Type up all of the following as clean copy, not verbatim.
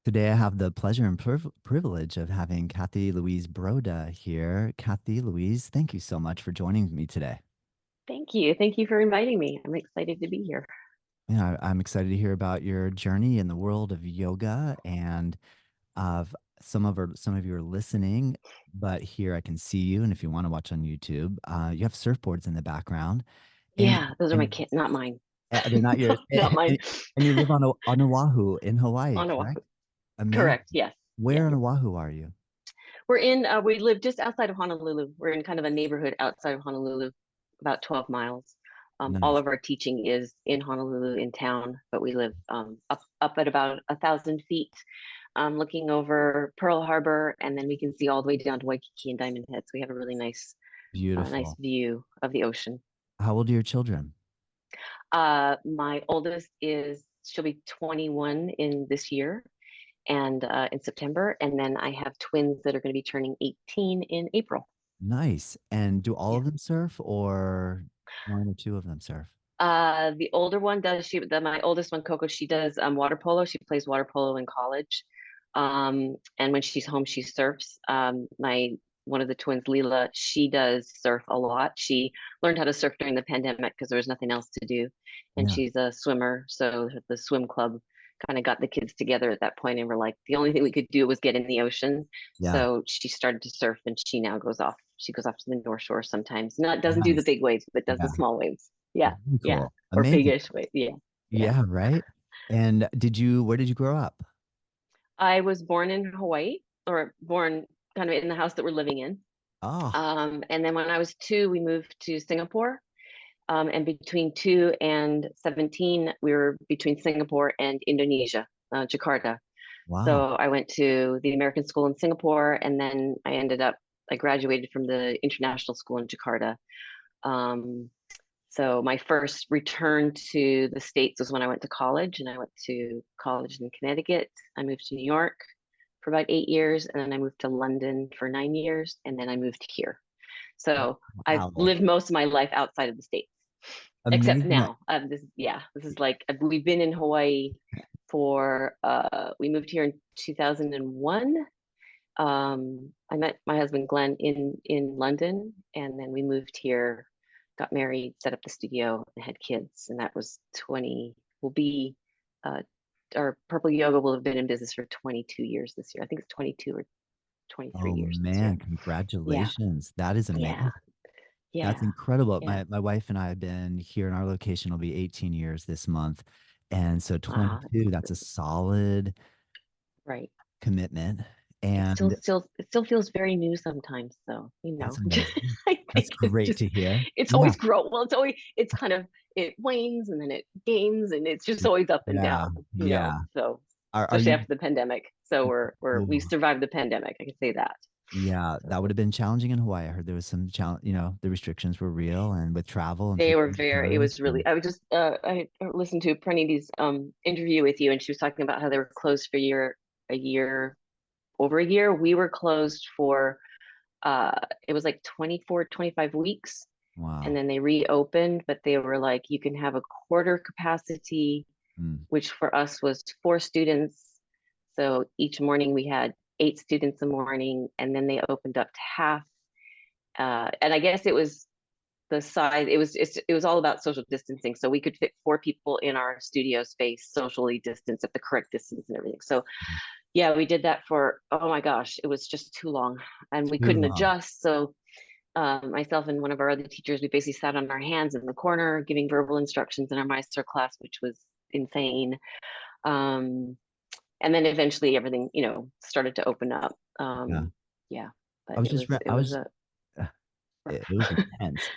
Today, I have the pleasure and privilege of having Cathy Louise Broda here. Cathy Louise, thank you so much for joining me today. Thank you. Thank you for inviting me. I'm excited to be here. Yeah, I'm excited to hear about your journey in the world of yoga and of some of you are listening, but here I can see you. And if you want to watch on YouTube, you have surfboards in the background, and Yeah, those are my and kids, not mine. they're not yours. Not mine. And you live on Oahu in Hawaii, On Oahu. correct? Amazing. Correct. Yes. Where Yes. on Oahu are you? We live just outside of Honolulu. We're in kind of a neighborhood outside of Honolulu, about 12 miles. All Nice. of our teaching is in Honolulu in town, but we live up at about 1,000 feet, looking over Pearl Harbor, and then we can see all the way down to Waikiki and Diamond Head. So we have a really nice Beautiful. view of the ocean. How old are your children? My oldest she'll be 21 in this year and in September. And then I have twins that are going to be turning 18 in April. Nice. And do all Yeah. of them surf or one or two of them surf? The older one does, my oldest one, Coco, she does water polo. She plays water polo in college. And when she's home, she surfs. One of the twins, Leela, she does surf a lot. She learned how to surf during the pandemic because there was nothing else to do. And Yeah. she's a swimmer. So the swim club kind of got the kids together at that point and we're like, the only thing we could do was get in the ocean. Yeah. So she started to surf and she now goes off. She goes off to the North Shore sometimes. Not doesn't do the Nice. big waves, but does the Yeah. small waves. Yeah. Very Yeah. cool. Or Amazing. bigish waves. Yeah. Yeah. Yeah, right. And where did you grow up? I was born in Hawaii, or born kind of in the house that we're living in. Oh, And then when I was 2, we moved to Singapore. And between 2 and 17, we were between Singapore and Indonesia, Jakarta. wow. So I went to the American school in Singapore, and then I graduated from the international school in Jakarta. Um, so my first return to the States was when I went to college, and I went to college in Connecticut. I moved to New York for about 8 years, and then I moved to London for 9 years, and then I moved here. So I've Wow. lived most of my life outside of the States, except Amazing. now. This is like we've been in Hawaii for we moved here in 2001. I met my husband Glenn in London, and then we moved here, got married, set up the studio, and had kids. And that was 20. Will be uh, our Purple Yoga will have been in business for 22 years this year. I think it's 22 or 23 Oh years this year. man, Yeah, congratulations. That is yeah, amazing. That's yeah, incredible. yeah. My wife and I have been here in our location will be 18 years this month. And so Wow, 22, that's a solid right. commitment. It And still feels very new sometimes, though. that's amazing. I That's think it's great just to hear. it's Yeah. always grow. Well, it's kind of it wanes and then it gains and it's just always up and Yeah. down. Yeah. So Are especially you? after the pandemic. So we Ooh, survived the pandemic. I can say that. yeah, that would So have been challenging in Hawaii. I heard there was some challenge, the restrictions were real and with travel and they people were being very. It closed. was really. I would just. I listened to Praniti's interview with you, and she was talking about how they were closed for a year, over a year. We were closed for it was like 24, 25 weeks, and Wow. then they reopened, but they were like, you can have a quarter capacity, Mm, which for us was 4 students. So each morning we had 8 students a morning, and then they opened up to half. And I guess it was the size. It was all about social distancing. So we could fit 4 people in our studio space, socially distanced at the correct distance and everything. So yeah, we did that for, oh my gosh, it was just too long, and we too couldn't long. adjust. So myself and one of our other teachers, we basically sat on our hands in the corner giving verbal instructions in our Meister class, which was insane. Um, and then eventually everything, started to open up. Yeah. Yeah, I but was just, it was a uh, rough. it was intense.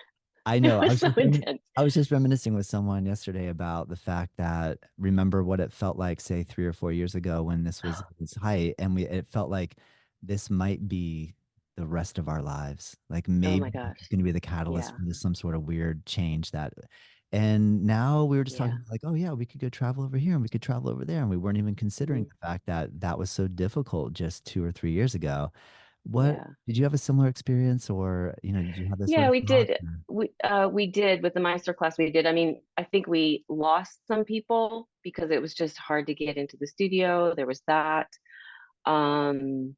I It know. was so intense. I was just reminiscing with someone yesterday about the fact that remember what it felt like, say, 3 or 4 years ago when this was its height, and it felt like this might be the rest of our lives. Like Oh my maybe it's gosh. going to be the catalyst Yeah. for some sort of weird change that. And now we were just Yeah. talking like, oh yeah, we could go travel over here and we could travel over there, and we weren't even considering Mm. the fact that that was so difficult just 2 or 3 years ago. What Yeah. did you have a similar experience, or did you have this sort Yeah, of we thought? did. We did with the Meister class we did. I mean, I think we lost some people because it was just hard to get into the studio. There was that. Um,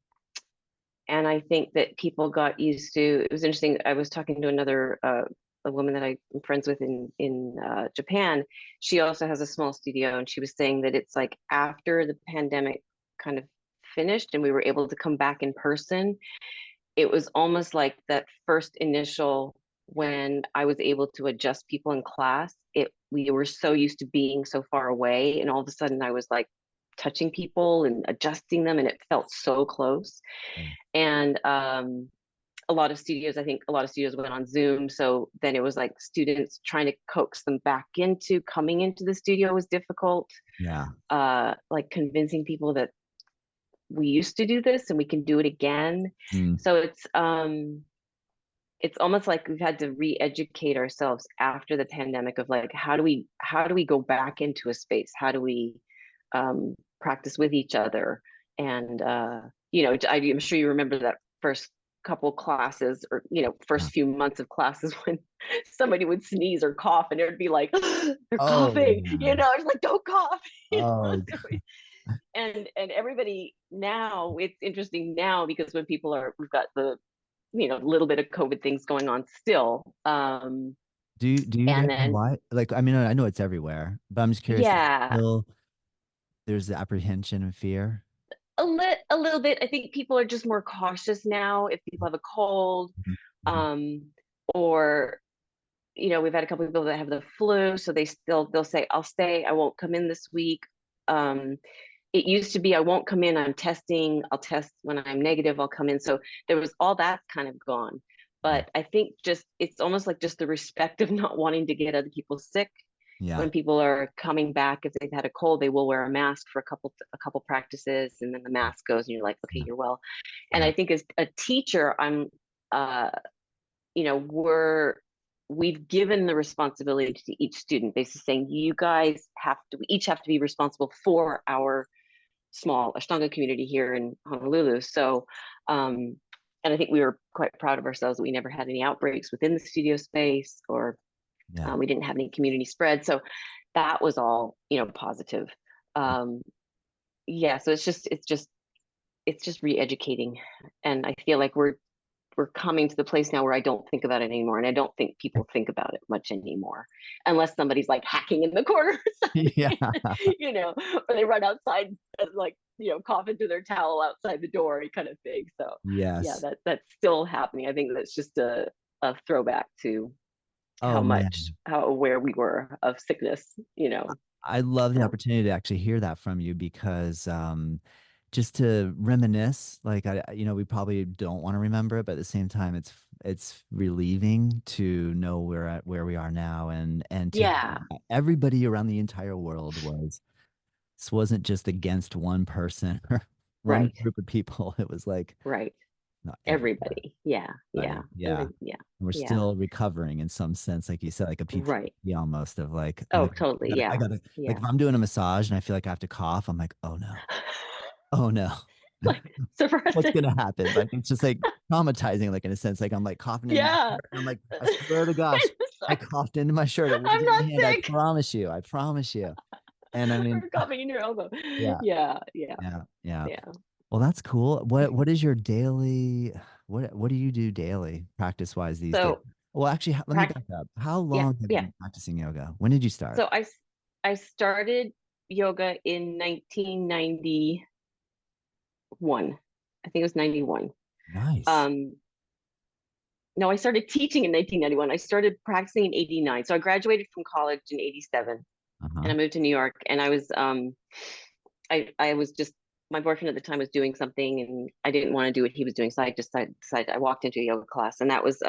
and I think that people got used to, it was interesting. I was talking to another a woman that I'm friends with in Japan. She also has a small studio, and she was saying that it's like after the pandemic kind of finished and we were able to come back in person, it was almost like that first initial, when I was able to adjust people in class, it we were so used to being so far away, and all of a sudden I was like touching people and adjusting them, and it felt so close. Mm. And a lot of studios, I think a lot of studios went on Zoom. So then it was like students trying to coax them back into coming into the studio was difficult. Yeah. Like convincing people that we used to do this and we can do it again. Mm. So it's almost like we've had to re-educate ourselves after the pandemic of like how do we go back into a space? How do we practice with each other? And I'm sure you remember that first couple classes, or Yeah. first few months of classes when somebody would sneeze or cough and it would be like they're Oh, coughing, yeah. it's like don't cough. Oh, So and everybody now, it's interesting now because when people are, we've got the little bit of COVID things going on still. do you know And then why? Like, I mean, I know it's everywhere, but I'm just curious. Is yeah, still there's the apprehension and fear. a little bit. I think people are just more cautious now if people have a cold, Mhm. Mhm. um, or we've had a couple of people that have the flu, so they'll say, I'll stay, I won't come in this week. Um, it used to be I won't come in, I'm testing, I'll test when I'm negative, I'll come in. So there was all that kind of gone. Yeah. But I think just it's almost like just the respect of not wanting to get other people sick. Yeah. When people are coming back, if they've had a cold, they will wear a mask for a couple practices, and then the mask goes, and you're like, okay, Yeah. you're well. And Yeah. I think as a teacher, I'm uh you know we've given the responsibility to each student, basically saying you guys we each have to be responsible for our small Ashtanga community here in Honolulu. So, and I think we were quite proud of ourselves that we never had any outbreaks within the studio space, or Yeah. we didn't have any community spread. So that was all, positive. Um, yeah. So it's just re-educating, and I feel like we're coming to the place now where I don't think about it anymore. And I don't think people think about it much anymore, unless somebody's like hacking in the corner or Yeah. something, or they run outside and like, cough into their towel outside the door, kind of thing. So yeah, Yes. that's still happening. I think that's just a throwback to Oh man. how aware we were of sickness, I love the so opportunity to actually hear that from you because just to reminisce, like we probably don't want to remember it, but at the same time, it's relieving to know we're at where we are now, and to yeah, everybody around the entire world was this wasn't just against one person or one right, group of people. It was like right. not everywhere, Everybody. Yeah, yeah. buddy. It Yeah. was, yeah, And we're yeah. still recovering in some sense, like you said, like a Right. PTSD almost of like, oh Oh, my God, totally. I Yeah. gotta, like Yeah. if I'm doing a massage and I feel like I have to cough, I'm like, oh no, oh no, Like what's suppressing. gonna happen? Like it's just like traumatizing, like in a sense, like I'm like coughing into my Yeah. shirt, and I'm like, I swear to gosh, I Sorry. coughed into my shirt. It I'm wasn't not my hand. I sick. promise you. I promise you. And I mean, Or coughing in your elbow. yeah, Yeah. Yeah. yeah, yeah. Yeah. Well, that's cool. What is your daily what do you do daily practice wise these days? So Well, actually, let me prac back up. How yeah, long have you yeah. been practicing yoga? When did you start? So I started yoga in 1991. I think it was 91. Nice. Um, no, I started teaching in 1991. I started practicing in 89. So I graduated from college in 87, and Uh-huh. I moved to New York, and I was just, my boyfriend at the time was doing something and I didn't want to do what he was doing. So I decided I walked into a yoga class, and that was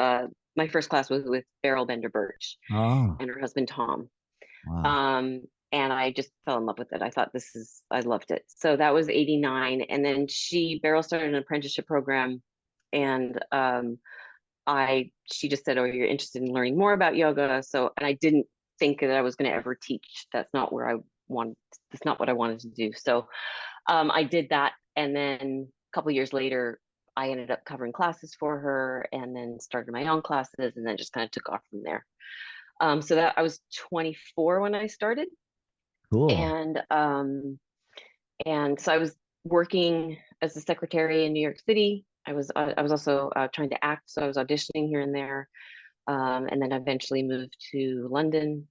my first class was with Beryl Bender Birch Oh, and her husband Tom. wow. Um, and I just fell in love with it. I loved it. So that was 89. And then Beryl started an apprenticeship program, and she just said, oh, you're interested in learning more about yoga. So, and I didn't think that I was going to ever teach. That's not what I wanted to do. So I did that, and then a couple years later, I ended up covering classes for her and then started my own classes and then just kind of took off from there. So that I was 24 when I started, Cool. and so I was working as a secretary in New York City. I was also trying to act, so I was auditioning here and there, and then eventually moved to London.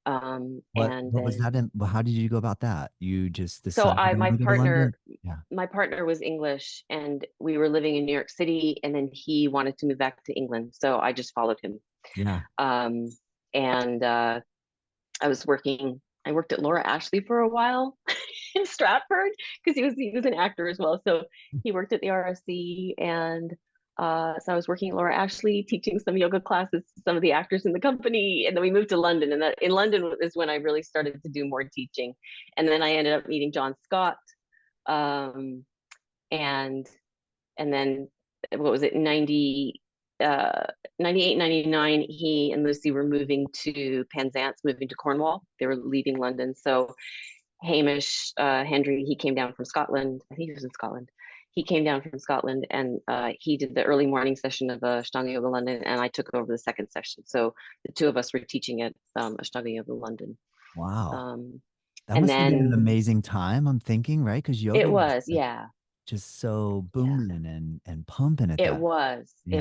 And What was that then in, well, how did you go about that? You just so decided I you want to go to London? Yeah. my partner was English, and we were living in New York City, and then he wanted to move back to England, so I just followed him. Yeah. Um, and I was working. I worked at Laura Ashley for a while in Stratford because he was an actor as well. So he worked at the RSC, and so I was working at Laura Ashley, teaching some yoga classes to some of the actors in the company. And then we moved to London, and that in London is when I really started to do more teaching. And then I ended up meeting John Scott, um, and then what was it, 98, 99, he and Lucy were moving to Penzance, moving to Cornwall. They were leaving London. So Hamish Hendry, he came down from Scotland. I think he was in Scotland. He came down from Scotland, and he did the early morning session of Ashtanga Yoga London, and I took over the second session. So the two of us were teaching at Ashtanga Yoga London. Wow. Um, That and must have been an then amazing time, I'm thinking, right? Because yoga it was was, like yeah, just so yeah. booming and pumping at that. Yeah. It was, you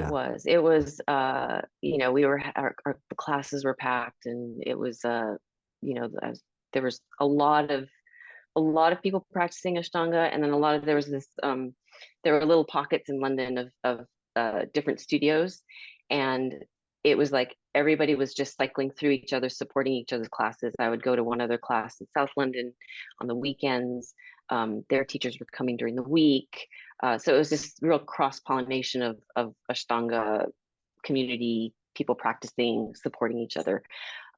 know, our classes were packed, and it was, you know, there was a lot of people practicing Ashtanga, and then there was this, there were little pockets in London of different studios, and it was like everybody was just cycling through each other, supporting each other's classes. I would go to one other class in South London on the weekends. Their teachers were coming during the week, so it was this real cross pollination of Ashtanga community, people practicing, supporting each other.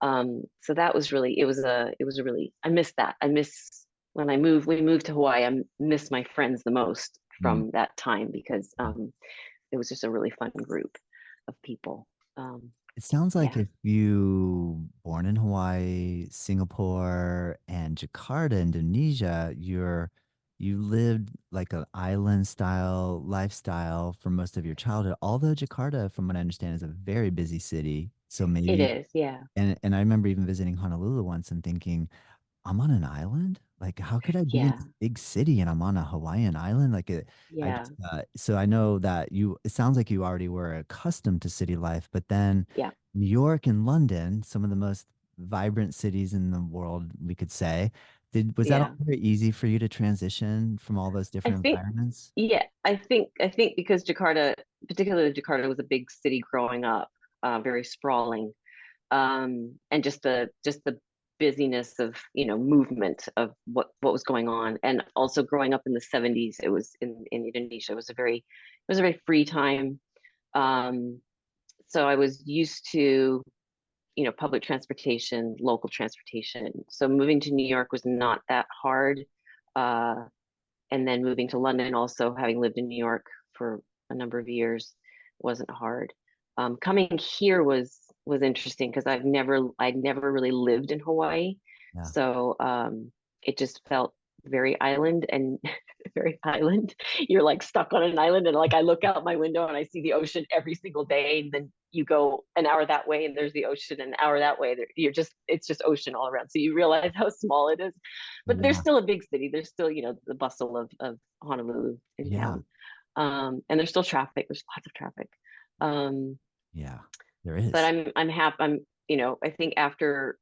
So that was really, it was a really, I miss that. I miss when we moved to Hawaii, I miss my friends the most Mm. from that time because it was just a really fun group of people. Um, It sounds like yeah, if you born in Hawaii, Singapore, and Jakarta, Indonesia, you lived like an island style lifestyle for most of your childhood. Although Jakarta, from what I understand, is a very busy city. So it maybe, is. Yeah, and I remember even visiting Honolulu once and thinking, I'm on an island? Like, how could I be in yeah, this big city and I'm on a Hawaiian island? yeah, So I know that it sounds like you already were accustomed to city life, but then yeah. New York and London, some of the most vibrant cities in the world, we could say. Was that all Yeah. very easy for you to transition from all those I different think, environments? yeah, I think because Jakarta, particularly Jakarta, was a big city growing up, very sprawling, and just the busyness of movement of what was going on, and also growing up in the 70s, it was in Indonesia. It was a very free time. Um, so I was used to public transportation, local transportation. So moving to New York was not that hard. Uh, and then moving to London, also having lived in New York for a number of years, wasn't hard. Coming here was interesting because I'd never really lived in Hawaii, Yeah. so it just felt very island and very island. You're like stuck on an island, and like I look out my window and I see the ocean every single day, and then you go an hour that way and there's the ocean, an hour that way it's just ocean all around, so you realize how small it is, but there's Yeah. still a big city. There's still, the bustle of Honolulu in Yeah. town. And there's still traffic. There's lots of traffic. Um, Yeah. There but is. I'm happy. I think after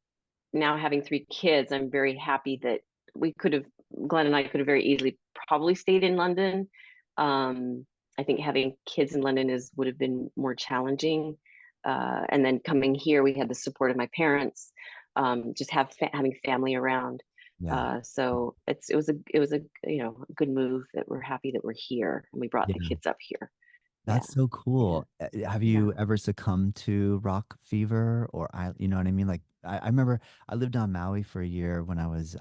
now having three kids, I'm very happy that we could have, Glenn and I could have very easily probably stayed in London. I think having kids in London would have been more challenging. And then coming here, we had the support of my parents, just having family around. Yeah. So it was a good move that we're happy that we're here and we brought the Yeah. kids up here. Yeah, That's so yeah, cool. Have yeah, you ever succumbed to rock fever you know what I mean? Like I remember I lived on Maui for a year when I was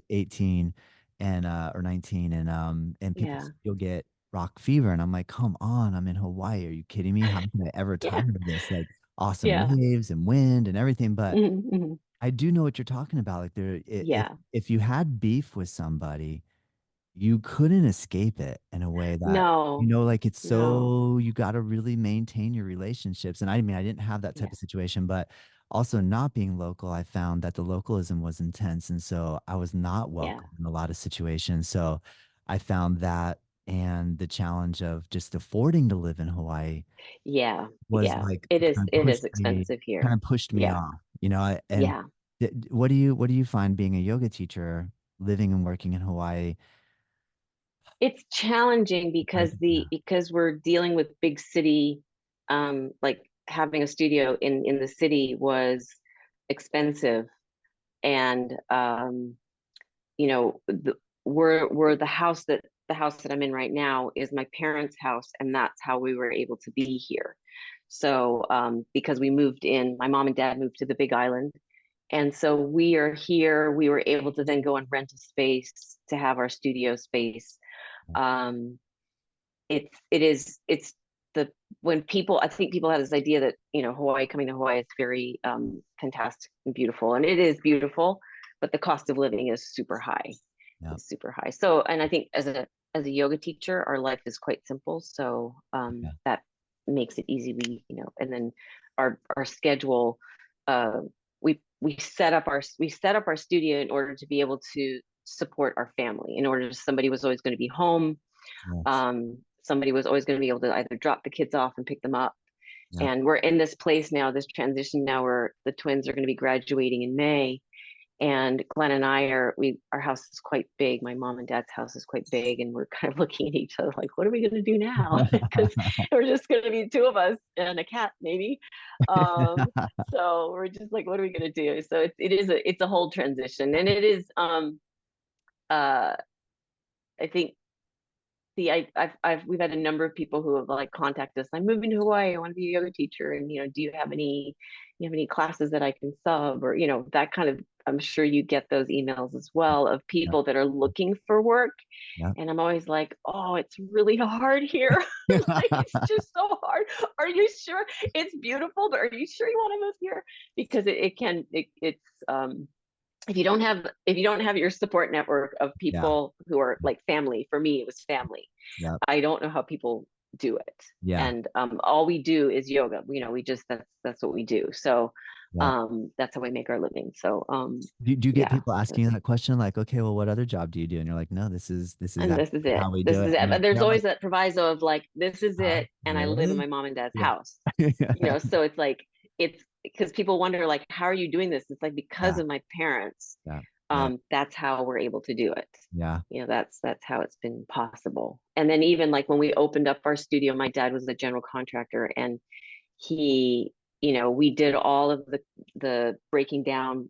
18 and or 19 and people yeah, said you'll get rock fever and I'm like, "Come on, I'm in Hawaii. Are you kidding me? How can I ever yeah, tire of this like awesome yeah, waves and wind and everything?" But hmm, I do know what you're talking about. Like yeah, if you had beef with somebody, you couldn't escape it in a way that, No, like it's no, so you got to really maintain your relationships. And I mean, I didn't have that type yeah, of situation, but also not being local, I found that the localism was intense. And so I was not yeah, welcome in a lot of situations. So I found that, and the challenge of just affording to live in Hawaii yeah, was yeah. like It is expensive kind here. of pushed me Yeah, off, and yeah. what do you find being a yoga teacher living and working in Hawaii? It's challenging Break because it the down. because we're dealing with big city, like having a studio in the city was expensive, and we're the house that I'm in right now is my parents' house, and that's how we were able to be here. So because we moved in, my mom and dad moved to the Big Island, and so we are here. We were able to then go and rent a space to have our studio space. Um, it's the when people I think people have this idea that Hawaii coming to Hawaii is very fantastic and beautiful, and it is beautiful, but the cost of living is super high. Yeah. It's super high. So, and I think as a yoga teacher, our life is quite simple, so Yeah. that makes it easy. And then our schedule, uh, we set up our studio in order to be able to support our family. In order, somebody was always going to be home. Yes. Somebody was always going to be able to either drop the kids off and pick them up. Yeah. And we're in this place now, this transition now, where the twins are going to be graduating in May. And Glenn and I our house is quite big. My mom and dad's house is quite big. And we're kind of looking at each other like, what are we going to do now? Because we're just going to be two of us and a cat, maybe. So we're just like, what are we going to do? So it's a whole transition. And it is, uh, I think we've had a number of people who have like contacted us. I'm moving to Hawaii. I want to be a yoga teacher, and do you have any classes that I can sub, or that kind of. I'm sure you get those emails as well of Yeah. people that are looking for work, Yeah. and I'm always like, oh, it's really hard here. Like it's just so hard. Are you sure it's beautiful? But are you sure you want to move here? Because it's if you don't have your support network of Yeah. people who are like family. For me it was family. Yeah. I don't know how people do it. Yeah. And all we do is yoga. We just that's what we do. So Yeah. that's how we make our living. So Do you get yeah. people asking you that question like, okay, well, what other job do you do? And you're like, no, this is And this is actually it. how we This do is it. it. And But like, there's they're like, always that proviso of like, this is it, and I live in my really? mom and dad's Yeah. house. So it's like it's because people wonder like, how are you doing this? It's like because Yeah. of my parents. Yeah. Yeah. That's how we're able to do it. Yeah. That's how it's been possible. And then even like when we opened up our studio, my dad was a general contractor, and he we did all of the breaking down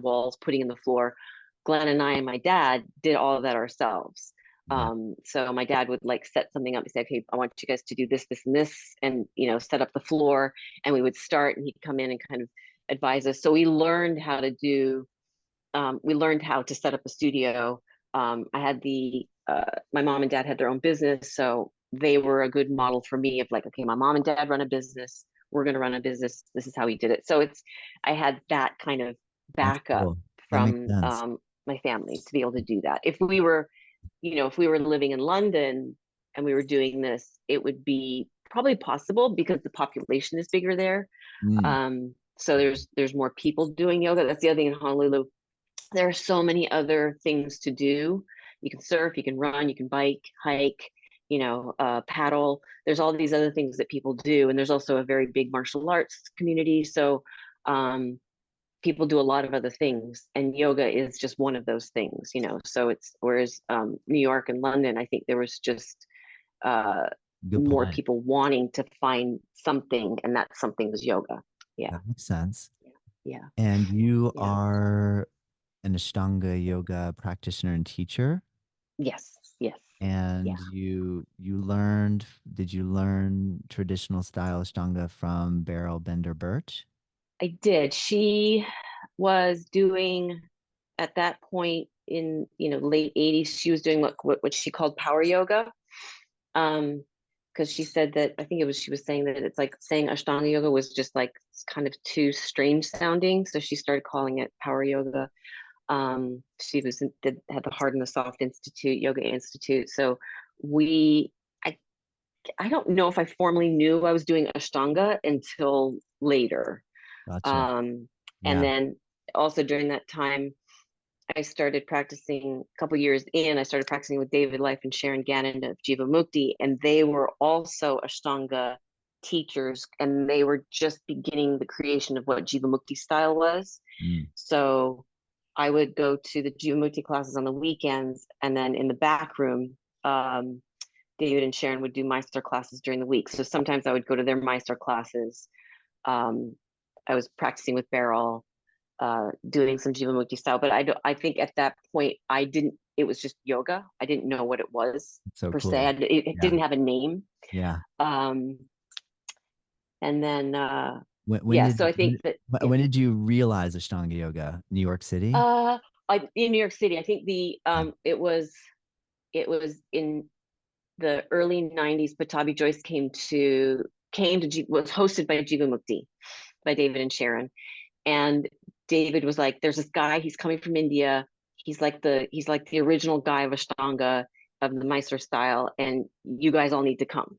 walls, putting in the floor. Glenn and I and my dad did all of that ourselves. Yeah. So my dad would like set something up and say, okay, I want you guys to do this, this, and this, and set up the floor. And we would start, and he'd come in and kind of advise us. So we learned how to set up a studio. I had my mom and dad had their own business, so they were a good model for me of like, okay, my mom and dad run a business, we're going to run a business. This is how we did it. So I had that kind of That's backup cool. That makes from sense. my family to be able to do that. If we were living in London and we were doing this, it would be probably possible because the population is bigger there. Mm. So there's more people doing yoga. That's the other thing in Honolulu. There are so many other things to do. You can surf, you can run, you can bike, hike, paddle. There's all these other things that people do, and there's also a very big martial arts community. So um, people do a lot of other things, and yoga is just one of those things. So it's whereas New York and London, I think there was just uh, Good more point. people wanting to find something, and that something was yoga. Yeah, That makes sense. yeah, And you yeah. are an Ashtanga yoga practitioner and teacher. Yes, yes, And yeah. did you learn traditional style Ashtanga from Beryl Bender Birch? I did. She was doing at that point in late 80s. She was doing what she called power yoga. Um, because she said that I think she was saying that it's like saying Ashtanga yoga was just like kind of too strange sounding, so she started calling it power yoga. She had the Hard and the Soft Institute, Yoga Institute. So we, I, I don't know if I formally knew I was doing Ashtanga until later. Gotcha. Um, and Yeah. then also during that time, I started practicing a couple years in. I started practicing with David Life and Sharon Gannon of Jiva Mukti, and they were also Ashtanga teachers, and they were just beginning the creation of what Jiva Mukti style was. Mm. So I would go to the Jiva Mukti classes on the weekends, and then in the back room, David and Sharon would do Mysore classes during the week. So sometimes I would go to their Mysore classes. Um, I was practicing with Beryl, doing some Jivamukti style, but I think at that point I didn't. It was just yoga. I didn't know what it was So per se. cool. It Yeah. didn't have a name. Yeah. Um, and then When yeah, did so I think that yeah. when did you realize Ashtanga yoga? New York City? Uh, in New York City, I think Yeah. it was in the early '90s. Patabi Joyce was hosted by Jiva Mukti by David and Sharon, and David was like, "There's this guy. He's coming from India. He's like the original guy of Ashtanga of the Mysore style, and you guys all need to come."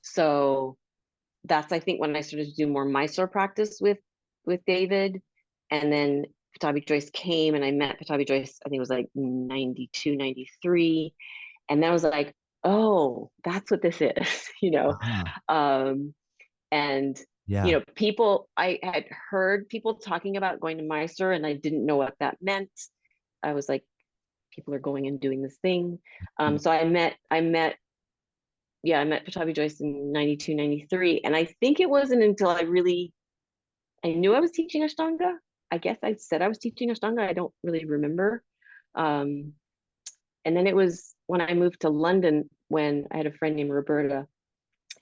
So that's, I think, when I started to do more Mysore practice with David, and then Patabi Joyce came, and I met Patabi Joyce. I think it was like 92, 93, and then I was like, "Oh, that's what this is," Uh-huh. Um, and Yeah. people, I had heard people talking about going to Mysore, and I didn't know what that meant. I was like, people are going and doing this thing. So I met Patabi Joyce in 92, 93. And I think it wasn't until I knew I was teaching Ashtanga. I guess I said I was teaching Ashtanga. I don't really remember. Um, and then it was when I moved to London, when I had a friend named Roberta,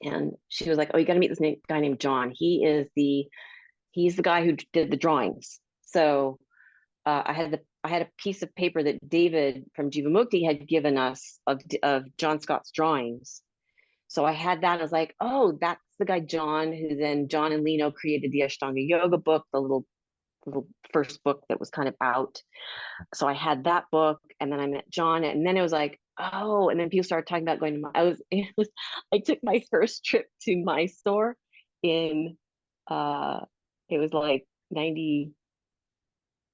and she was like, "Oh, you got to meet this guy named John. He's the guy who did the drawings." So I had a piece of paper that David from Jivamukti had given us of John Scott's drawings. So I had that. I was like, "Oh, that's the guy John, who then John and Lino created the Ashtanga Yoga book, the little first book that was kind of out." So I had that book, and then I met John, and then it was like, "Oh," and then people started talking about going to I took my first trip to Mysore in uh it was like 90,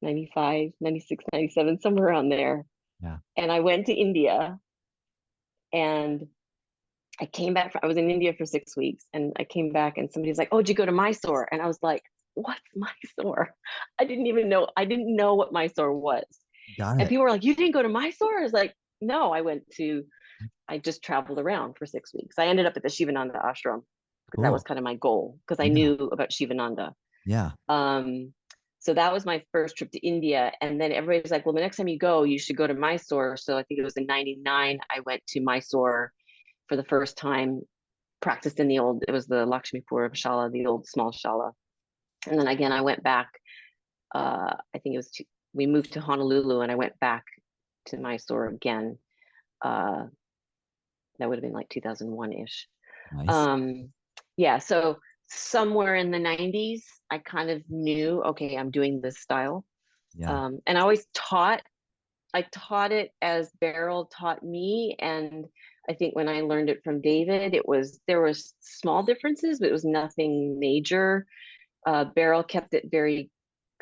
95, 96, 97, somewhere around there. Yeah. And I went to India, and I was in India for 6 weeks, and I came back, and somebody's like, "Oh, did you go to Mysore?" And I was like, "What's Mysore?" I didn't know what Mysore was. Got And it. people were like, "You didn't go to Mysore?" I was like, "No, I just traveled around for 6 weeks. I ended up at the Shivananda ashram because that was Cool. kind of my goal, because I Yeah. knew about Shivananda. Yeah. Um, so that was my first trip to India. And then everybody was like, "Well, the next time you go, you should go to Mysore." So I think it was in '99, I went to Mysore for the first time, practiced it was the Lakshmipur Shala, the old small Shala. And then again, I went back, I think we moved to Honolulu, and I went back to Mysore again. Uh, that would have been like 2001-ish. Nice. Um, yeah, so somewhere in the '90s, I kind of knew, okay, I'm doing this style. Yeah. And I taught it as Beryl taught me. And I think when I learned it from David, there was small differences, but it was nothing major. Beryl kept it very,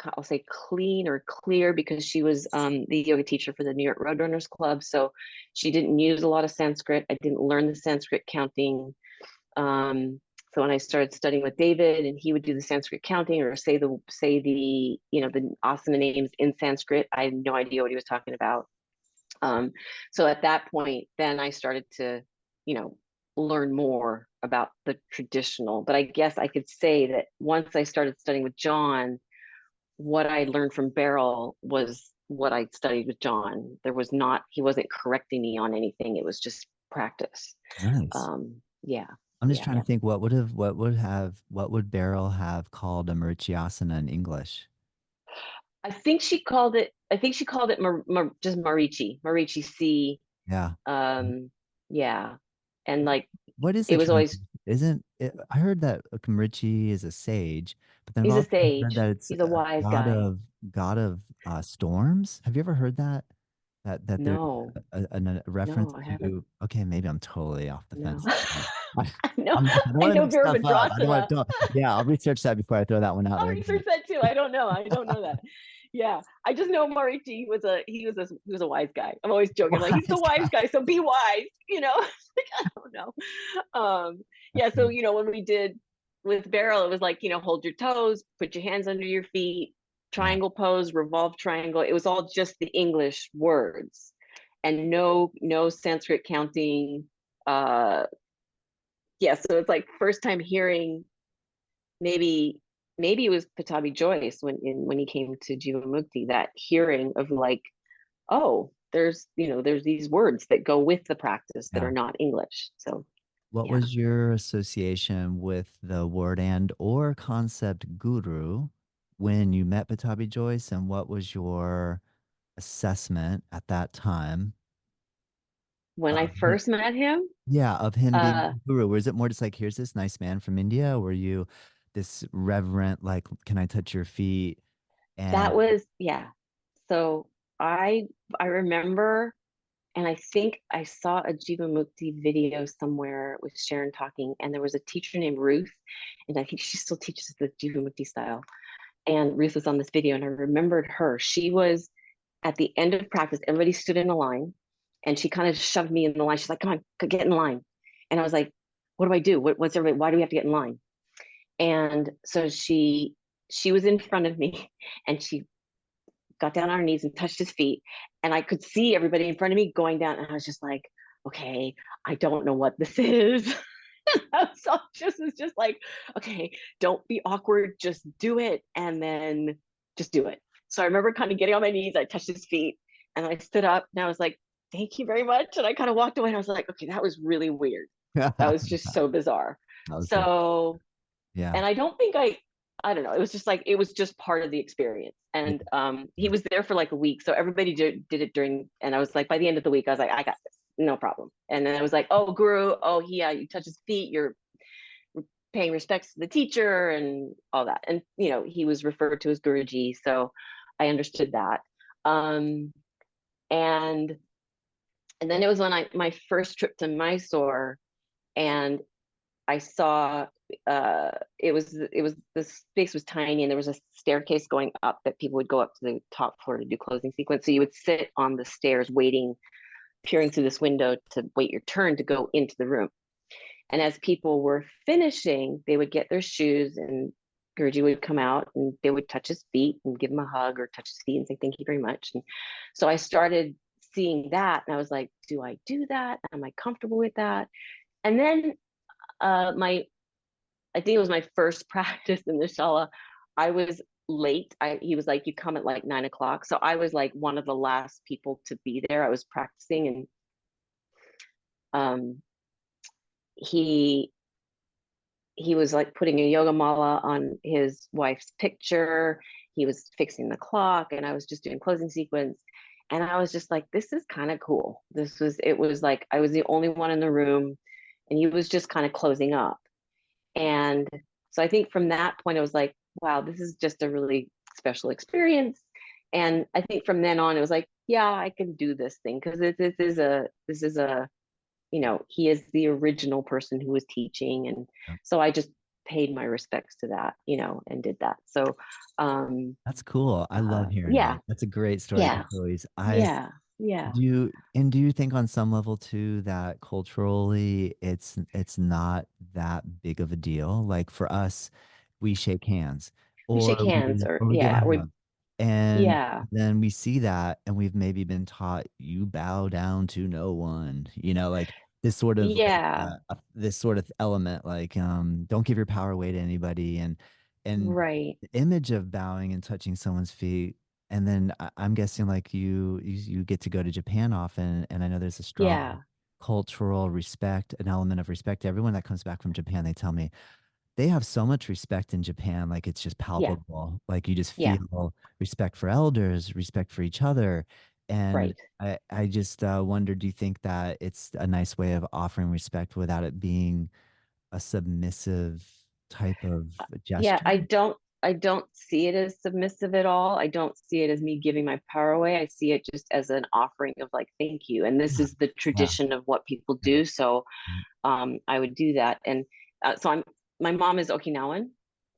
I'll say, clean or clear, because she was the yoga teacher for the New York Roadrunners Club. So she didn't use a lot of Sanskrit. I didn't learn the Sanskrit counting. Um, so when I started studying with David, and he would do the Sanskrit counting or say the asana names in Sanskrit, I had no idea what he was talking about. So at that point, then I started to, you know, learn more about the traditional. But I guess I could say that once I started studying with John, what I learned from Beryl was what I studied with John. He wasn't correcting me on anything. It was just practice. Nice. Yeah, I'm just yeah, trying to yeah. think what would Beryl have called a Marichyasana in English? I think she called it just Marichi C. Yeah. Yeah, and like What is it the was translation? always Isn't it, I heard that Kamrichi is a sage, but then I've he's a also heard sage. that it's He's a a wise god guy. god of storms. Have you ever heard that? That there's No, a reference no, I haven't. to, okay, maybe I'm totally off the No. fence. I, I know, I don't I want to know make stuff up. I don't want Virabhadrasana. to, yeah, I'll research that before I throw that one out I'll there. research that too. I don't know. I don't know that. Yeah, I just know Marichi was he was a wise guy. I'm always joking. I'm like, he's the Wise wise guy. guy, so be wise. Like, I don't know. That's Yeah. So funny. when we did with Beryl, it was like hold your toes, put your hands under your feet, Yeah. triangle pose, revolve triangle. It was all just the English words, and no Sanskrit counting. Uh, yeah. So it's like first time hearing maybe maybe it was Patabi Joyce when he came to Jivamukti, that hearing of like, oh, there's these words that go with the practice that Yeah. are not English. So What yeah. was your association with the word and or concept guru when you met Patabi Joyce, and what was your assessment at that time When I of him, first met him, yeah, of him being uh a guru? Was it more just like, here's this nice man from India? Were you this reverent, like, can I touch your feet? that And was yeah. So I I remember, and I think I saw a Jivamukti video somewhere with Sharon talking, and there was a teacher named Ruth, and I think she still teaches the Jivamukti style. And Ruth was on this video, and I remembered her. She was at the end of practice, everybody stood in a line, and she kind of shoved me in the line. She's like, come on, get in line. And I was like, what do I do? What's everybody, why do we have to get in line? And so she was in front of me, and she got down on her knees and touched his feet. And I could see everybody in front of me going down. And I was just like, okay, I don't know what this is. So just was just like, okay, don't be awkward, just do it, and then just do it. So I remember kind of getting on my knees, I touched his feet, and I stood up, and I was like, thank you very much. And I kind of walked away, and I was like, okay, that was really weird. That that was just so bizarre. was it. So, Yeah. and I don't think I don't know. It was just like it was just part of the experience. Yeah. And he was there for like a week, so everybody did it during. And I was like, by the end of the week, I was like, I got this, no problem. And then I was like, oh, Guru, oh yeah, you touch his feet, you're paying respects to the teacher and all that. And he was referred to as Guruji, so I understood that. Um, and and then it was when my first trip to Mysore, and I saw it was the space was tiny, and there was a staircase going up that people would go up to the top floor to do closing sequence. So you would sit on the stairs waiting, peering through this window to wait your turn to go into the room. And as people were finishing, they would get their shoes, and Guruji would come out, and they would touch his feet and give him a hug or touch his feet and say, thank you very much. And so I started seeing that, and I was like, do I do that? Am I comfortable with that? And then my I think it was my first practice in the shala. I was late. He was like, you come at like 9 o'clock. So I was like one of the last people to be there. I was practicing, and um, he he was like putting a yoga mala on his wife's picture. He was fixing the clock, and I was just doing closing sequence. And I was just like, this is kind of cool. It was like I was the only one in the room, and he was just kind of closing up. And so I think from that point, I was like, wow, this is just a really special experience. And I think from then on, it was like, yeah, I can do this thing because this is a he is the original person who was teaching. And so I just paid my respects to that, and did that. So, That's cool. I love hearing yeah, that. That's a great story, yeah, Cathy Louise. I yeah, yeah, do you think on some level too that culturally it's not that big of a deal? Like for us, we shake hands we shake hands, or or we give a yeah, hug. And yeah, then we see that and we've maybe been taught you bow down to no one, like this sort of like yeah, this sort of element, like don't give your power away to anybody, and right, the image of bowing and touching someone's feet. And then I'm guessing like you get to go to Japan often, and I know there's a strong yeah, cultural respect, an element of respect. Everyone that comes back from Japan, they tell me they have so much respect in Japan, like it's just yeah, palpable. Like you just yeah, feel respect for elders, respect for each other. And right. I just wonder, do you think that it's a nice way of offering respect without it being a submissive type of Yeah, gesture? I don't. I don't see it as submissive at all. I don't see it as me giving my power away. I see it just as an offering of like, thank you. And this Yeah. is the Yeah. tradition of what people Yeah. do. So I would do that. And so my mom is Okinawan,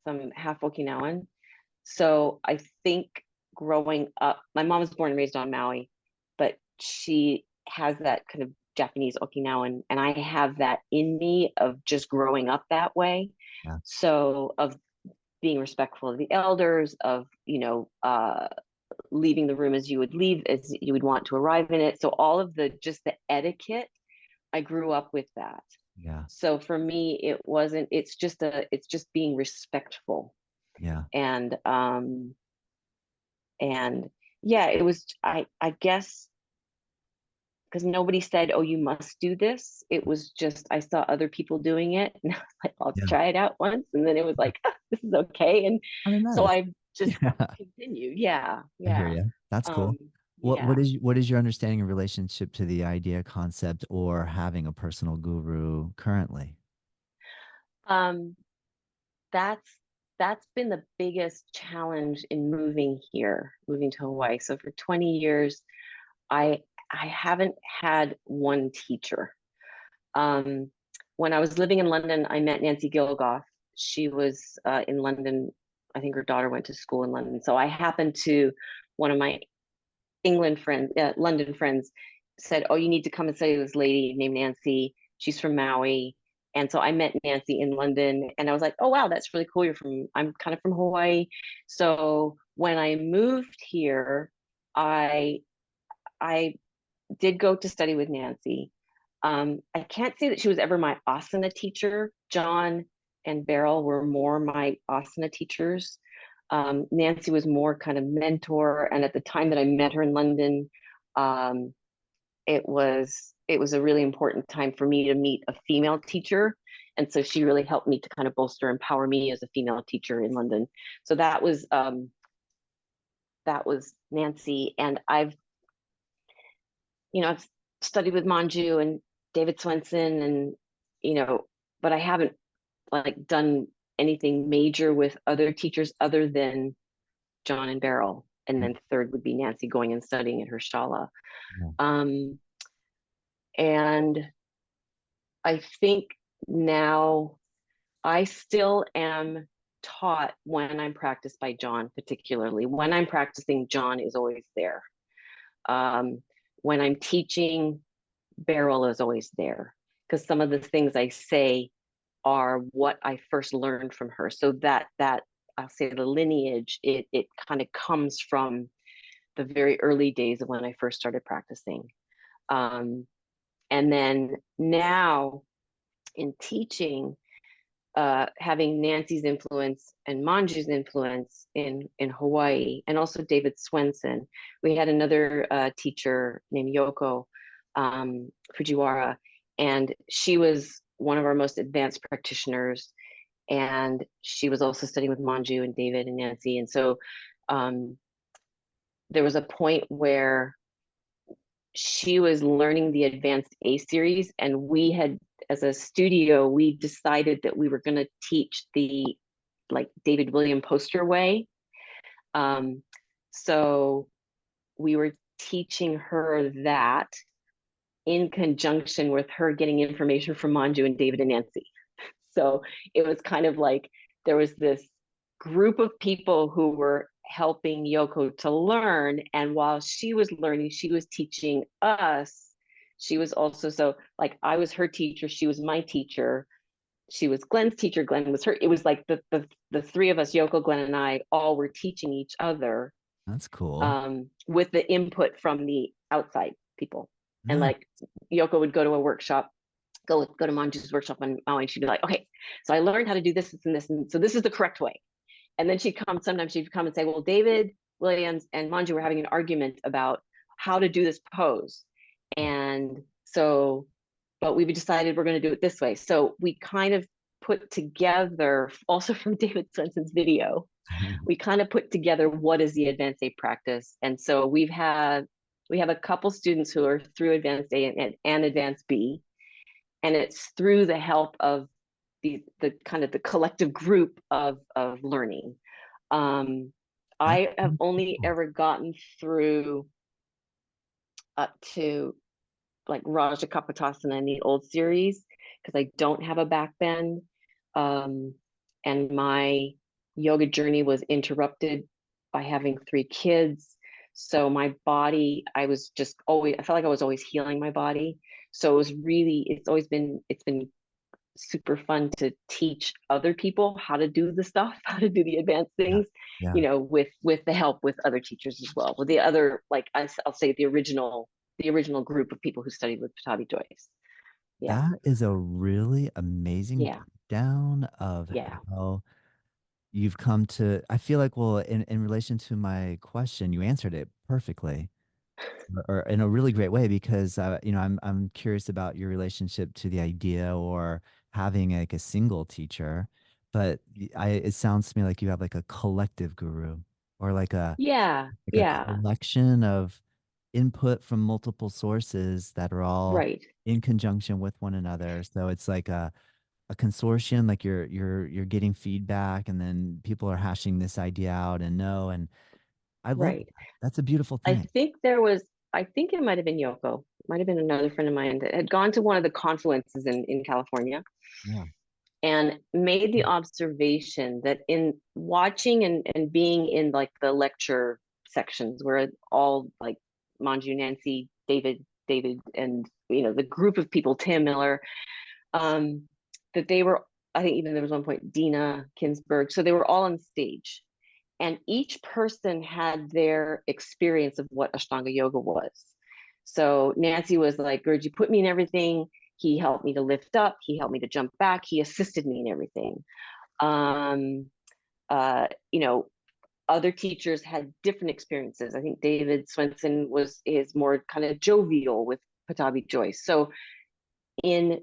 so I'm half Okinawan. So I think growing up, my mom was born and raised on Maui, but she has that kind of Japanese Okinawan, and I have that in me of just growing up that way. Yeah. So of being respectful of the elders, of leaving the room as you would leave, as you would want to arrive in it. So all of the just the etiquette, I grew up with that. Yeah. So for me, it wasn't. It's just being respectful, Yeah. and and yeah, it was. I guess because nobody said, "Oh, you must do this." It was just I saw other people doing it, and I was like, "I'll Yeah. try it out once," and then it was like, ah, "This is okay," and I mean, so nice. I just Yeah. continued. Yeah, I hear yeah, you. That's cool. um, yeah. What is your understanding and relationship to the idea, concept, or having a personal guru currently? Um, that's that's been the biggest challenge in moving to Hawaii. So for 20 years, I I haven't had one teacher. Um, when I was living in London, I met Nancy Gilgoff. She was in London. I think her daughter went to school in London. So I happened to one of my London friends said, "Oh, you need to come and study with this lady named Nancy. She's from Maui." And so I met Nancy in London, and I was like, "Oh wow, that's really cool. I'm kind of from Hawaii." So when I moved here, I I did go to study with Nancy. I can't say that she was ever my asana teacher. John and Beryl were more my asana teachers. Nancy was more kind of mentor, and at the time that I met her in London, um, it was a really important time for me to meet a female teacher, and so she really helped me to kind of bolster, empower me as a female teacher in London. So that was Nancy, and I've studied with Manju and David Swenson, and but I haven't like done anything major with other teachers other than John and Beryl. And Yeah. then third would be Nancy going and studying at her shala. Yeah. Um, and I think now I still am taught when I'm practiced by John, particularly. When I'm practicing, John is always there. Um, when I'm teaching, Beryl is always there because some of the things I say are what I first learned from her. So that I'll say the lineage, it kind of comes from the very early days of when I first started practicing. Um, and then now in teaching, having Nancy's influence and Manju's influence in Hawaii, and also David Swenson. We had another teacher named Yoko Fujiwara, and she was one of our most advanced practitioners. And she was also studying with Manju and David and Nancy. And so um, there was a point where she was learning the advanced A series, and we had, as a studio, we decided that we were going to teach the like David William Poster way. Um, so we were teaching her that in conjunction with her getting information from Manju and David and Nancy. So it was kind of like there was this group of people who were helping Yoko to learn. And while she was learning, she was teaching us. She was also, so like I was her teacher, she was my teacher, she was Glenn's teacher, Glenn was her. It was like the three of us, Yoko, Glenn, and I, all were teaching each other That's cool. with the input from the outside people. And Nice. like Yoko would go to a workshop, go to Manju's workshop on Maui, and she'd be like, okay, so I learned how to do this and this, and so this is the correct way. And then sometimes she'd come and say, well, David Williams and Manju were having an argument about how to do this pose. And so, but we decided we're going to do it this way. So we kind of put together, also from David Swenson's video, we kind of put together what is the advanced A practice. And so we have a couple students who are through advanced A and advanced B, and it's through the help of the kind of the collective group of learning. Um, That's I have only cool. ever gotten through up to like Raja Kapotasana in the old series because I don't have a back bend. Um, and my yoga journey was interrupted by having 3 kids. So my body, I felt like I was always healing my body. So it was really, it's been super fun to teach other people how to do the stuff, how to do the advanced Yeah. things, Yeah. with the help with other teachers as well, with the other, like I'll say the original group of people who studied with Patabi Joyce. Yeah, That is a really amazing yeah, breakdown of yeah, how you've come to. I feel like, well, in relation to my question, you answered it perfectly, or in a really great way, because I'm curious about your relationship to the idea or having like a single teacher, but it sounds to me like you have like a collective guru, or yeah, like a yeah. collection of input from multiple sources that are all Right, in conjunction with one another. So it's like a consortium, like you're getting feedback, and then people are hashing this idea out, and I love right. that. That's a beautiful I thing. think I think it might have been Yoko, might have been another friend of mine that had gone to one of the confluences in California Yeah. and made the observation that in watching and being in like the lecture sections where all like Manju, Nancy, David, and the group of people, Tim Miller, um, that they were, I think even there was one point Dina Kinsberg, so they were all on stage, and each person had their experience of what Ashtanga Yoga was. So Nancy was like, Guruji put me in everything. He helped me to lift up. He helped me to jump back. He assisted me in everything. Um, uh, you know, Other teachers had different experiences. I think David Swenson is more kind of jovial with Patabi Joyce. So in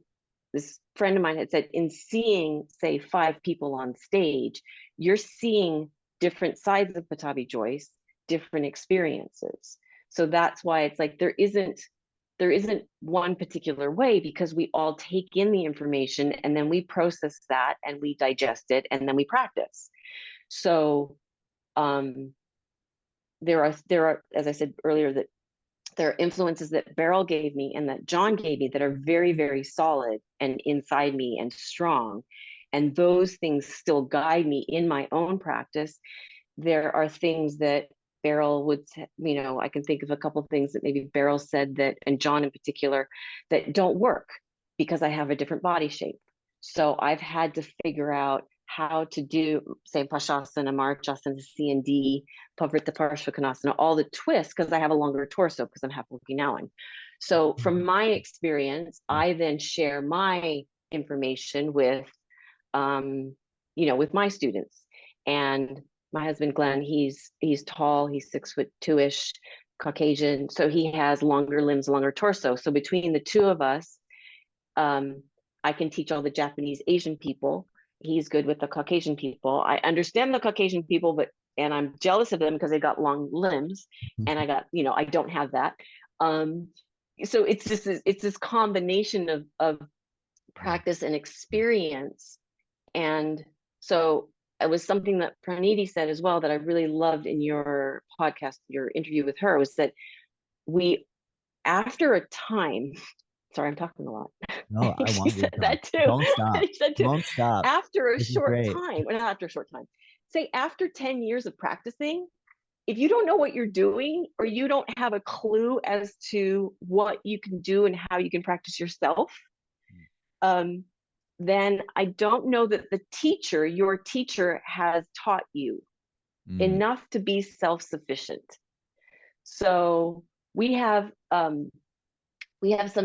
this friend of mine had said, in seeing, say, 5 people on stage, you're seeing different sides of Patabi Joyce, different experiences. So that's why it's like there isn't one particular way, because we all take in the information and then we process that and we digest it and then we practice. So um, there are, as I said earlier, that there are influences that Beryl gave me and that John gave me that are very, very solid and inside me and strong. And those things still guide me in my own practice. There are things that Beryl would, I can think of a couple of things that maybe Beryl said that, and John in particular, that don't work because I have a different body shape. So I've had to figure out how to do, say, Pashasana, Marchasana, C and D, Pavrita Parshvakonasana, all the twists, because I have a longer torso because I'm half Okinawan. So from my experience, I then share my information with my students. And my husband Glenn, he's tall, he's 6'2" ish, Caucasian, so he has longer limbs, longer torso. So between the two of us, um, I can teach all the Japanese Asian people. He's good with the Caucasian people. I understand the Caucasian people, and I'm jealous of them because they got long limbs, and I don't have that. Um, so it's this combination of Yeah. practice and experience. And so it was something that Praniti said as well that I really loved in your podcast, your interview with her, was that we, after a time, sorry, I'm talking a lot. No, I She want you said to talk. that too. Don't stop. She said too, Don't stop. after a This is short great. time, well, not after a short time, say after 10 years of practicing, if you don't know what you're doing or you don't have a clue as to what you can do and how you can practice yourself, um, then I don't know that your teacher has taught you Mm, enough to be self-sufficient. So we have some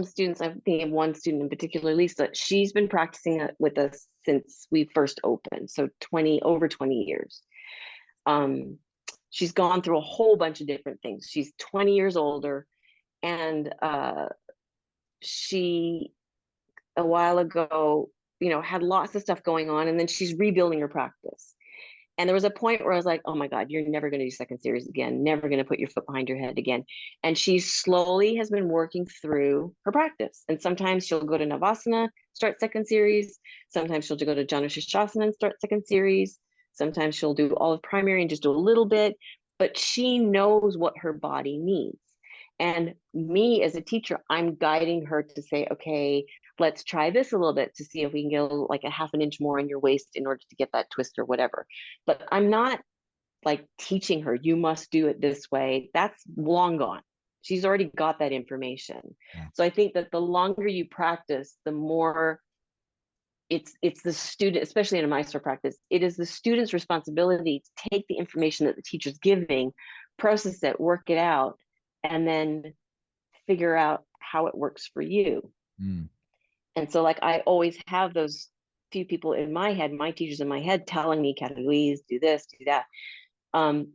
students. I'm thinking of one student in particular, Lisa. She's been practicing with us since we first opened, so over 20 years. Um, she's gone through a whole bunch of different things. She's 20 years older, and she a while ago, had lots of stuff going on, and then she's rebuilding her practice. And there was a point where I was like, oh my God, you're never going to do second series again, never going to put your foot behind your head again. And she slowly has been working through her practice. And sometimes she'll go to Navasana, start second series. Sometimes she'll go to Janu Shishasana and start second series. Sometimes she'll do all of primary and just do a little bit, but she knows what her body needs. And me as a teacher, I'm guiding her to say, okay, let's try this a little bit to see if we can get like a half an inch more in your waist in order to get that twist or whatever. But I'm not like teaching her, you must do it this way. That's long gone. She's already got that information. Yeah. So I think that the longer you practice, the more it's the student, especially in a Mysore practice, it is the student's responsibility to take the information that the teacher's giving, process it, work it out, and then figure out how it works for you. Mm. And so like I always have those few people in my head, my teachers in my head telling me, Cathy Louise, do this, do that.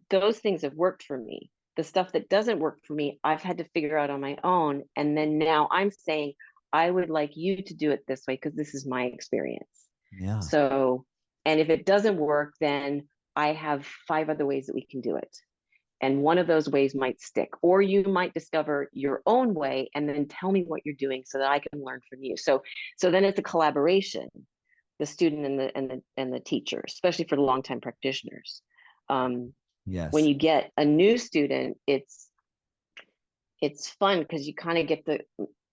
Those things have worked for me. The stuff that doesn't work for me, I've had to figure out on my own. And then now I'm saying, I would like you to do it this way because this is my experience. Yeah. So, and if it doesn't work, then I have 5 other ways that we can do it. And one of those ways might stick, or you might discover your own way and then tell me what you're doing so that I can learn from you. So then it's a collaboration, the student and the teacher, especially for the longtime practitioners. Um, when Yes. you get a new student, it's fun because you kind of get the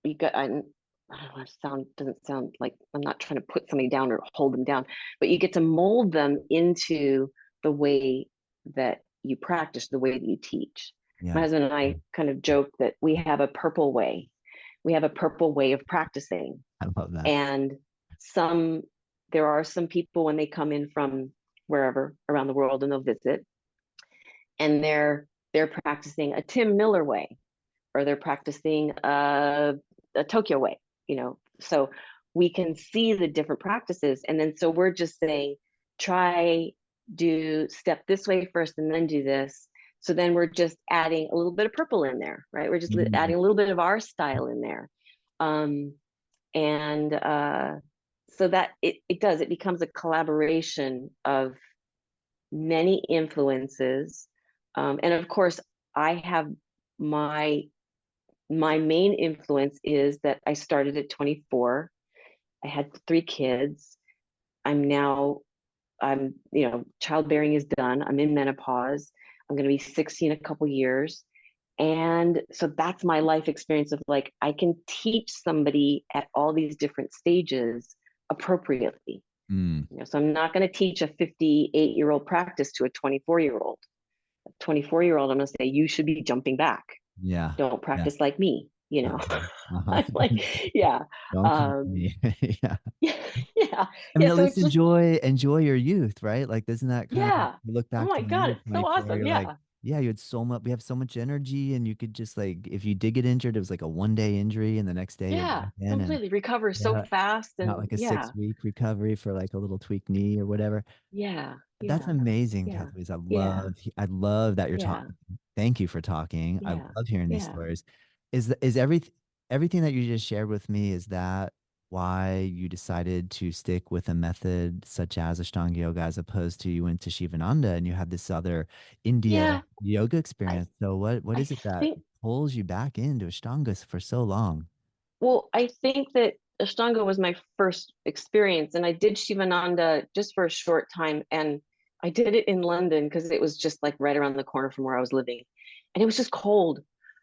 you got I don't know, doesn't sound like I'm not trying to put somebody down or hold them down, but you get to mold them into the way that you practice, the way that you teach. My Yeah. husband and I kind of joke that we have a purple way. We have a purple way of practicing. I love that. And some there are some people when they come in from wherever around the world and they'll visit and they're practicing a Tim Miller way or they're practicing a Tokyo way, you know. So we can see the different practices. And then so we're just saying, try, do step this way first and then do this. So then we're just adding a little bit of purple in there, right? We're just Mm. adding a little bit of our style in there. And so that it becomes a collaboration of many influences. And of course, I have my my main influence is that I started at 24. I had 3 kids. I'm now, childbearing is done. I'm in menopause. I'm going to be 60 in a couple years. And so that's my life experience of like, I can teach somebody at all these different stages appropriately. Mm. So I'm not going to teach a 58-year-old practice to a 24-year-old. A 24-year-old, I'm going to say, you should be jumping back. Yeah. Don't Yeah. practice like me, you know. Uh-huh. Uh-huh. I'm like, yeah. Don't come to Um, me. Yeah. yeah, yeah, I mean, yeah. at So least it's just, enjoy your youth, right? Like, isn't that kind of yeah. you look Oh back my to when you God, were it's so 24, awesome. you're like, Yeah. yeah, you had so much, we have so much energy, and you could just like, if you did get injured, it was like a 1 day injury, and the next day you're Yeah. back in, and Completely recover so yeah, fast. not And like a yeah. 6 week recovery for like a little tweaked knee or whatever. Yeah. That's Yeah. amazing, Yeah. Kathleen. Yeah. I love that you're Yeah. talking. Thank you for talking. I Yeah. love hearing these Yeah. stories. Is everything that you just shared with me, is that why you decided to stick with a method such as Ashtanga yoga as opposed to you went to Shivananda and you had this other India Yeah. yoga I, experience? So what I is it that think pulls you back into Ashtanga for so long? Well, I think that Ashtanga was my first experience, and I did Shivananda just for a short time, and I did it in London because it was just like right around the corner from where I was living, and it was just cold.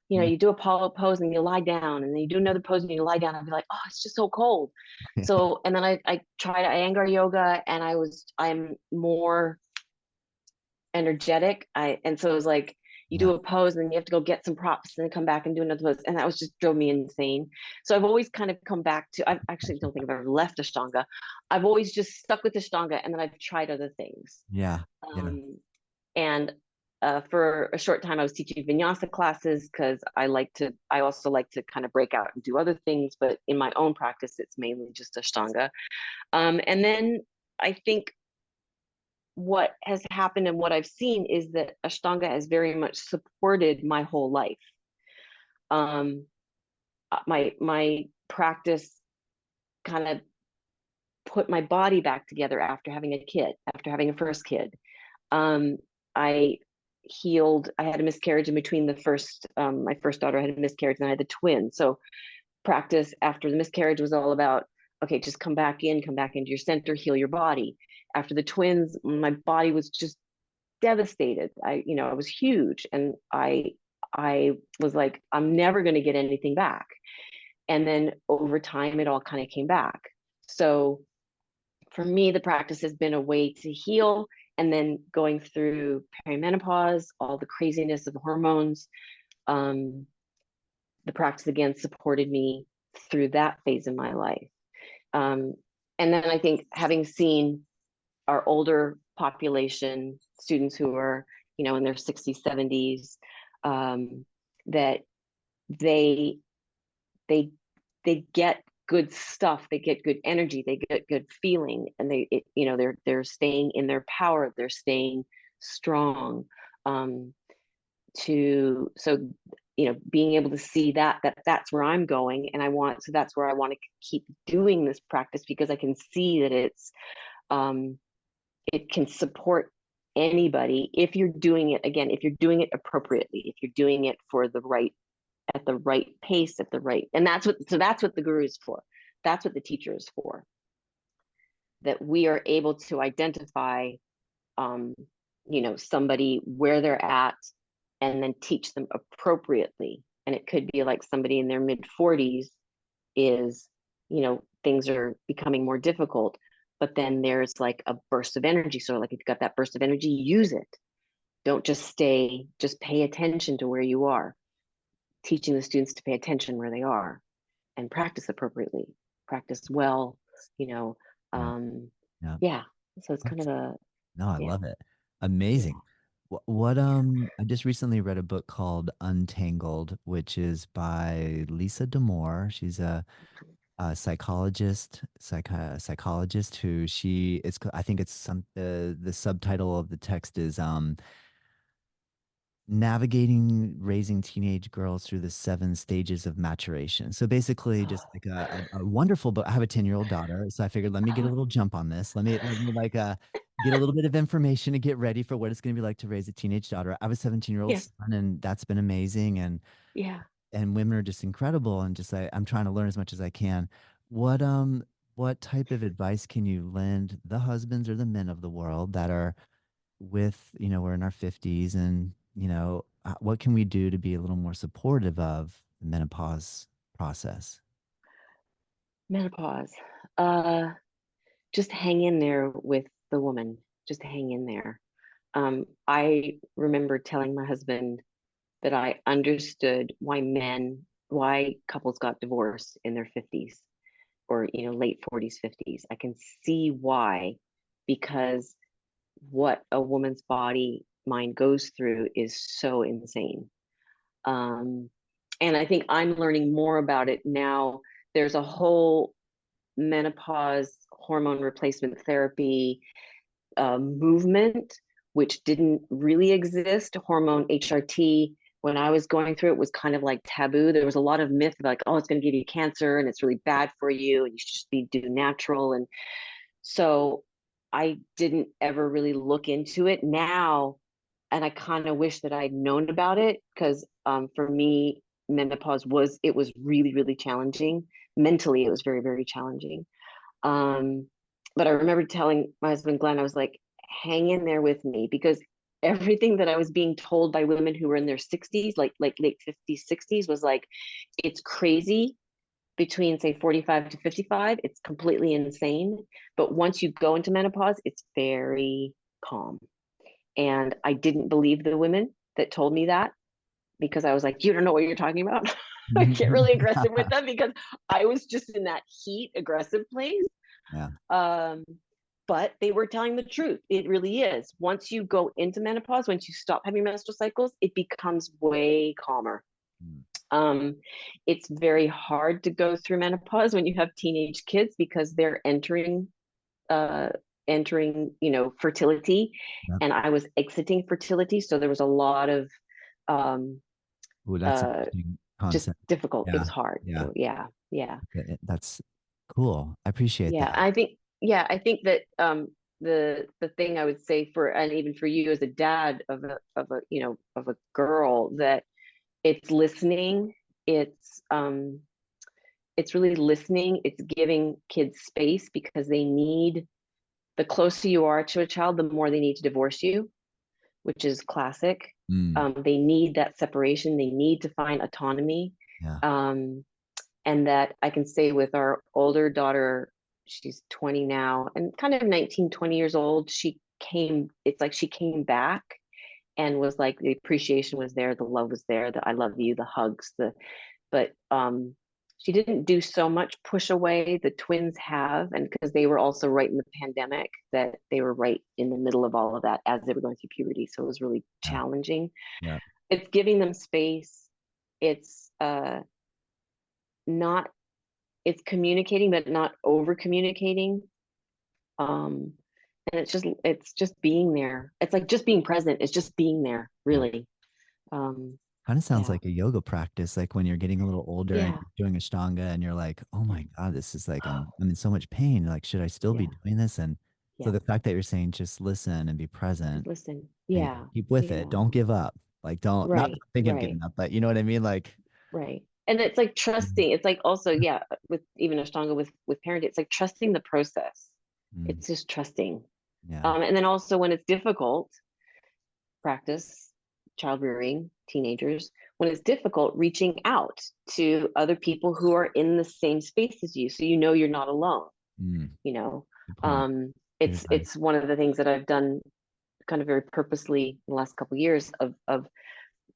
You know, Yeah. you do a Apollo pose and you lie down, and then you do another pose and you lie down. I'd be like, oh, it's just so cold. So, and then I tried Iyengar yoga, and I'm more energetic. And so it was like you Yeah. do a pose and then you have to go get some props and then come back and do another pose. And that was just drove me insane. So I've always kind of come back to, I actually don't think I've ever left Ashtanga. I've always just stuck with Ashtanga and then I've tried other things. Yeah. Yeah. Um, and for a short time, I was teaching vinyasa classes because I also like to kind of break out and do other things. But in my own practice, it's mainly just Ashtanga. And then I think what has happened and what I've seen is that Ashtanga has very much supported my whole life. Um, my practice kind of put my body back together after having a kid, after having a first kid. Um, I healed. I had a miscarriage in between the first. My first daughter had a miscarriage, and I had the twin. So practice after the miscarriage was all about okay, just come back into your center, heal your body. after the twins, my body was just devastated. I was huge, and I was like, I'm never going to get anything back. And then over time, it all kind of came back. So for me, the practice has been a way to heal. And then going through perimenopause, all the craziness of hormones, um, the practice again supported me through that phase of my life. Um, and then I think having seen our older population, students who are, in their 60s, 70s, that they they they get good stuff, they get good energy, they get good feeling, and they're staying in their power, they're staying strong. Um, to so being able to see that's where I'm going, and that's where I want to keep doing this practice, because I can see that it can support anybody if you're doing it, again, if you're doing it appropriately, if you're doing it for the right, at the right pace, at the right, and that's what the guru is for. That's what the teacher is for, that we are able to identify um somebody where they're at, and then teach them appropriately. And it could be like somebody in their mid 40s is, things are becoming more difficult, but then there's like a burst of energy. So like if you've got that burst of energy, use it. Don't just pay attention to where you are, teaching the students to pay attention where they are and practice appropriately, practice well, you know. Yeah. Um, Yeah. yeah. So it's kind That's, of no, I yeah, love it. yeah, Amazing. What yeah. I just recently read a book called Untangled, which is by Lisa Damore. She's a psychologist who I think it's the subtitle of the text is navigating raising teenage girls through the 7 stages of maturation. So basically just like a wonderful book. I have a 10-year-old daughter, so I figured let me get a little jump on this. Let me like get a little bit of information to get ready for what it's going to be like to raise a teenage daughter. I have a 17-year-old Yeah, son, and that's been amazing. yeah. And women are just incredible, and just I'm trying to learn as much as I can. What what type of advice can you lend the husbands or the men of the world that are with, we're in our 50s, and, what can we do to be a little more supportive of the menopause process? Menopause. Uh, just hang in there with the woman. Just hang in there. I remember telling my husband that I understood why couples got divorced in their 50s, or, late 40s, 50s. I can see why, because what a woman's body mind goes through is so insane. Um, and I think I'm learning more about it now. There's a whole menopause hormone replacement therapy movement, which didn't really exist. Hormone HRT, when I was going through it, was kind of like taboo. There was a lot of myth like, oh, it's going to give you cancer and it's really bad for you, and you should just do natural. And so I didn't ever really look into it now. And I kind of wish that I'd known about it, because for me, menopause was really, really challenging. Mentally, it was very, very challenging. Um, but I remember telling my husband, Glenn, I was like, hang in there with me, because everything that I was being told by women who were in their 60s, like late 50s, 60s, was like, it's crazy between say 45 to 55. It's completely insane. But once you go into menopause, it's very calm. And I didn't believe the women that told me that, because I was like, you don't know what you're talking about. I get really aggressive with them because I was just in that heat aggressive place. Yeah. Um, but they were telling the truth. It really is. Once you go into menopause, once you stop having menstrual cycles, it becomes way calmer. Mm. Um, it's very hard to go through menopause when you have teenage kids, because they're uh, fertility, Yep. and I was exiting fertility, so there was a lot of um, Ooh, that's an uh, interesting just concept. difficult. It Yeah. was hard. Yeah. Yeah, yeah. That's cool. I appreciate Yeah, that. I think that the thing I would say for, and even for you as a dad of a girl, that it's listening, it's um it's really listening, it's giving kids space, because they need the closer you are to a child, the more they need to divorce you, which is classic. Mm, They need that separation. They need to find autonomy. yeah. Um, and that I can say with our older daughter, she's 20 now and kind of 19, 20 years old. It's like she came back and was like, the appreciation was there, the love was there, the I love you, the hugs, but she didn't do so much push away. The twins have, and because they were also right in the pandemic, that they were right in the middle of all of that as they were going through puberty. So it was really Yeah. challenging. Yeah. It's giving them space. It's not, it's communicating, but not over communicating. Um, and it's just being there. It's like just being present. It's just being there, Yeah. really. Um, Kind of sounds yeah. like a yoga practice, like when you're getting a little older and Yeah. you're doing Ashtanga and you're like, oh Yeah. my God, this is like, I'm in so much pain. Like, should I still be Yeah. doing this? And so Yeah. the fact that you're saying just listen and be Just present listen. and Yeah. keep with it, Yeah. don't give up. Like, don't, not Right. thinking of Right. giving up, but you know what I mean? Like, Right. And it's like mm, trusting. It's like also, yeah, with even Ashtanga with parenting, it's like trusting the process. mm, It's just trusting. yeah, And then also when it's difficult, practice child rearing, teenagers, when it's difficult, reaching out to other people who are in the same space as you. So you know you're not alone, mm, you know. good point. Um, Good it's advice. it's one of the things that I've done kind of very purposely in the last couple of years of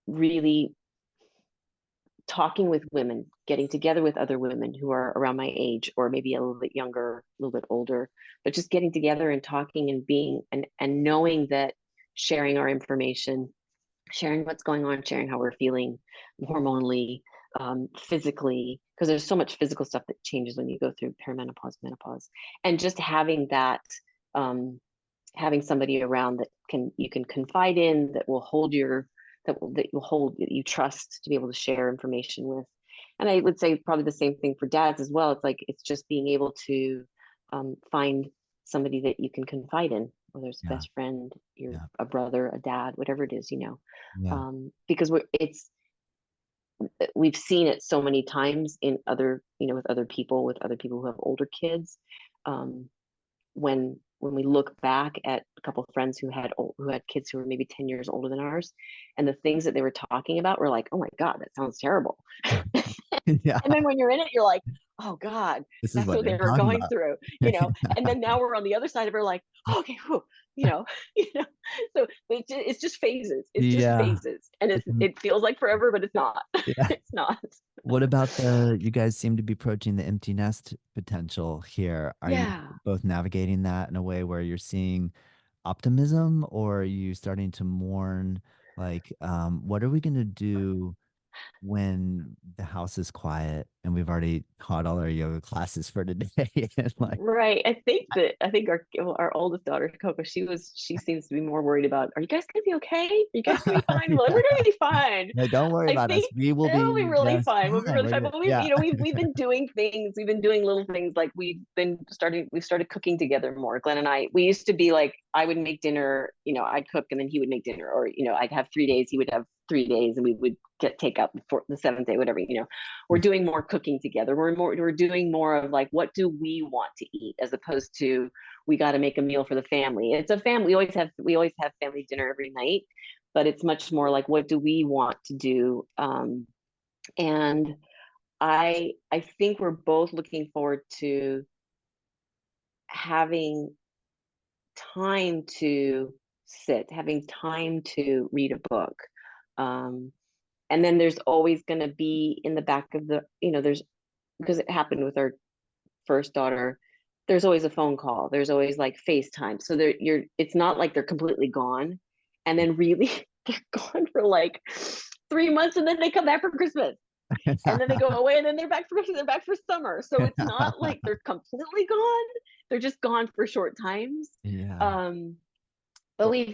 really talking with women, getting together with other women who are around my age or maybe a little bit younger, a little bit older, but just getting together and talking and being and knowing that sharing our information, sharing what's going on, sharing how we're feeling hormonally, physically, because there's so much physical stuff that changes when you go through perimenopause, menopause, and just having that, um, having somebody around that can you can confide in, that will hold your that will hold that you trust to be able to share information with. And I would say probably the same thing for dads as well. It's like it's just being able to find somebody that you can confide in, whether it's a Yeah, best friend, your yeah, a brother, a dad, whatever it is, you know. yeah, Because we've seen it so many times in other, you know, with other people who have older kids. Um, when we look back at a couple of friends who had kids who were maybe 10 years older than ours, and the things that they were talking about were like, oh my God, that sounds terrible. yeah. And then when you're in it, you're like, oh God, This is that's what what they're they were talking going about. through, you know. And then now we're on the other side of it, like, oh, okay, whew, you know, you know. So it's just phases. It's just Yeah. phases, and It's, it feels like forever, but it's not. yeah. It's not. What about you guys seem to be approaching the empty nest potential here. Are you Yeah. both navigating that in a way where you're seeing optimism, or are you starting to mourn, like, what are we going to do when the house is quiet and we've already taught all our yoga classes for today? And like, Right. I think our oldest daughter, Coco, she seems to be more worried about, are you guys gonna be okay? Are you guys gonna be fine? We're like, we're gonna yeah, be fine. yeah, don't worry I about us. think We will it'll be be really just fine. We'll be fine. really We're fine. gonna, But yeah. we've been doing things, we've been doing little things like we've started cooking together more. Glenn and I, we used to be like, I would make dinner, you know, I'd cook and then he would make dinner, or, you know, I'd have 3 days, he would have 3 days, and we would get takeout before the seventh day, whatever, you know. We're doing more cooking together. We're doing more of like, what do we want to eat, as opposed to we got to make a meal for the family. It's a family. We always have family dinner every night, but it's much more like, what do we want to do? And I think we're both looking forward to having time to sit, having time to read a book. Um, and then there's always going to be in the back of the, you know, there's, because it happened with our first daughter, there's always a phone call, there's always like FaceTime, so it's not like they're completely gone, and then really they're gone for like 3 months, and then they come back for Christmas, and then they go away, and then they're back for Christmas, they're back for summer. So it's not like they're completely gone, they're just gone for short times. Yeah. um but Well,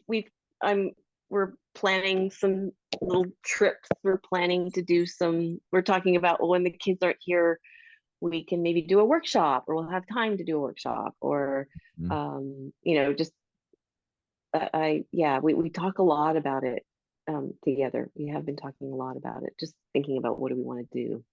we've I'm we're planning some little trips, we're planning to do some, we're talking about, well, when the kids aren't here, we can maybe do a workshop, or we'll have time to do a workshop, or mm, you know, just yeah, we talk a lot about it together. We have been talking a lot about it, just thinking about what do we want to do.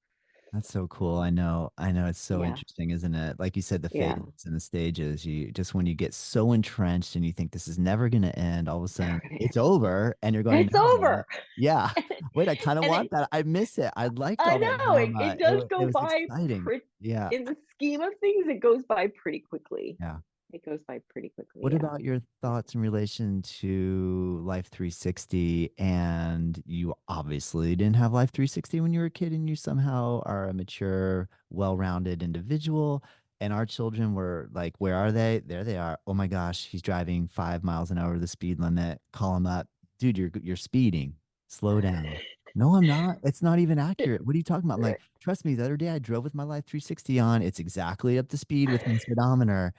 That's so cool. I know it's so Yeah, interesting, isn't it? Like you said, the yeah. phases and the stages, you just when you get so entrenched and you think this is never going to end, all of a Never sudden gonna it's end. over and you're going, It's no, what? over. Yeah. Wait, I kind of And want that. I miss it. I liked I all that know drama. it It, does it go was by exciting. Yeah. in the scheme of things, it goes by pretty quickly. Yeah. It goes by pretty quickly. What Yeah. about your Yeah. thoughts in relation to Life 360? And you obviously didn't have Life 360 when you were a kid, and you somehow are a mature, well-rounded individual. And our children were like, where are they? There they are. Oh my gosh, he's driving 5 miles an hour the speed limit. Call him up. Dude, you're speeding. Slow down. No, I'm not. It's not even accurate. What are you talking about? I'm like, trust me, the other day I drove with my Life 360 on. It's exactly up to speed with my speedometer.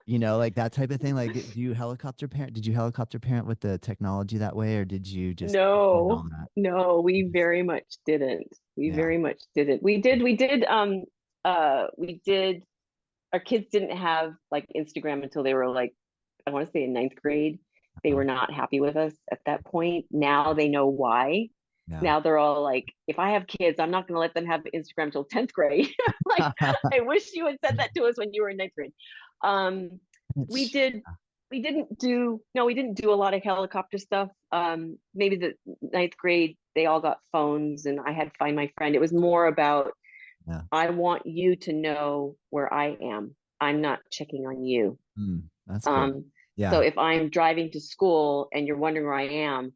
Like that type of thing. Like, do you helicopter parent? Did you helicopter parent with the technology that way, or did you just ignore No, all that? no, we You just- very much didn't. We Yeah, very much didn't. We did, our kids didn't have like Instagram until they were like, I want to say in ninth grade. They uh, were not happy with us at that point. Now they know why. yeah. Now they're all like, if I have kids, I'm not going to let them have Instagram till 10th grade. Like, I wish you had said that to us when you were in ninth grade. Um, we It's did, we didn't do, no, we didn't do a lot of helicopter stuff. Maybe the ninth grade, they all got phones and I had to find my friend. It was more about, yeah. I want you to know where I am. I'm not checking on you. That's cool. Um, so Yeah, if I'm driving to school and you're wondering where I am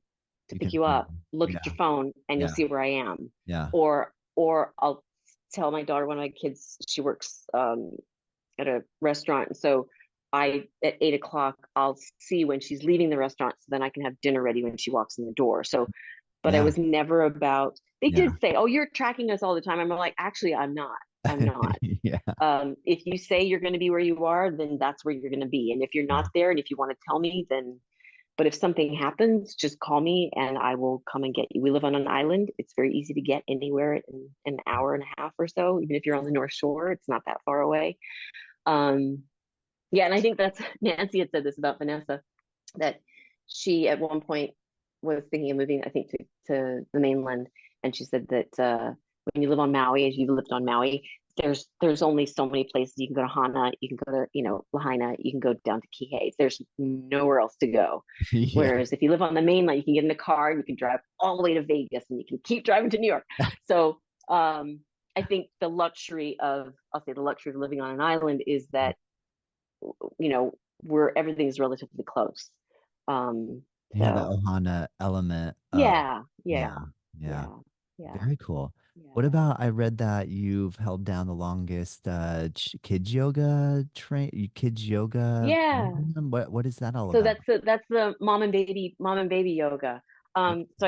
to you pick can you find up, them. look at Yeah, your phone and you'll yeah, see where I am. yeah, Or I'll tell my daughter, one of my kids, she works at a restaurant. And so I at 8 o'clock, I'll see when she's leaving the restaurant so then I can have dinner ready when she walks in the door. So but I yeah, was never about, they yeah, did say, oh, you're tracking us all the time. I'm like, actually, I'm not. I'm not. yeah, If you say you're going to be where you are, then that's where you're going to be. And if you're not yeah. there and if you want to tell me, then, but if something happens, just call me and I will come and get you. We live on an island. It's very easy to get anywhere in an hour and a half or so. Even if you're on the North Shore, it's not that far away. Um, yeah. And I think that's, Nancy had said this about Vanessa, that she at one point was thinking of moving, I think, to the mainland. And she said that when you live on Maui, as you lived on Maui, there's only so many places. You can go to Hana, you can go to, Lahaina, you can go down to Kihei. There's nowhere else to go. Yeah. Whereas if you live on the mainland, you can get in the car and you can drive all the way to Vegas and you can keep driving to New York. So I think I'll say the luxury of living on an island is that, where everything's relatively close. Um, You have the so Ohana element of, yeah, yeah, yeah, yeah. yeah, yeah, Very cool. What yeah, about, I read that you've held down the longest kids yoga yeah. program. What is that all So about? that's the mom and baby yoga. So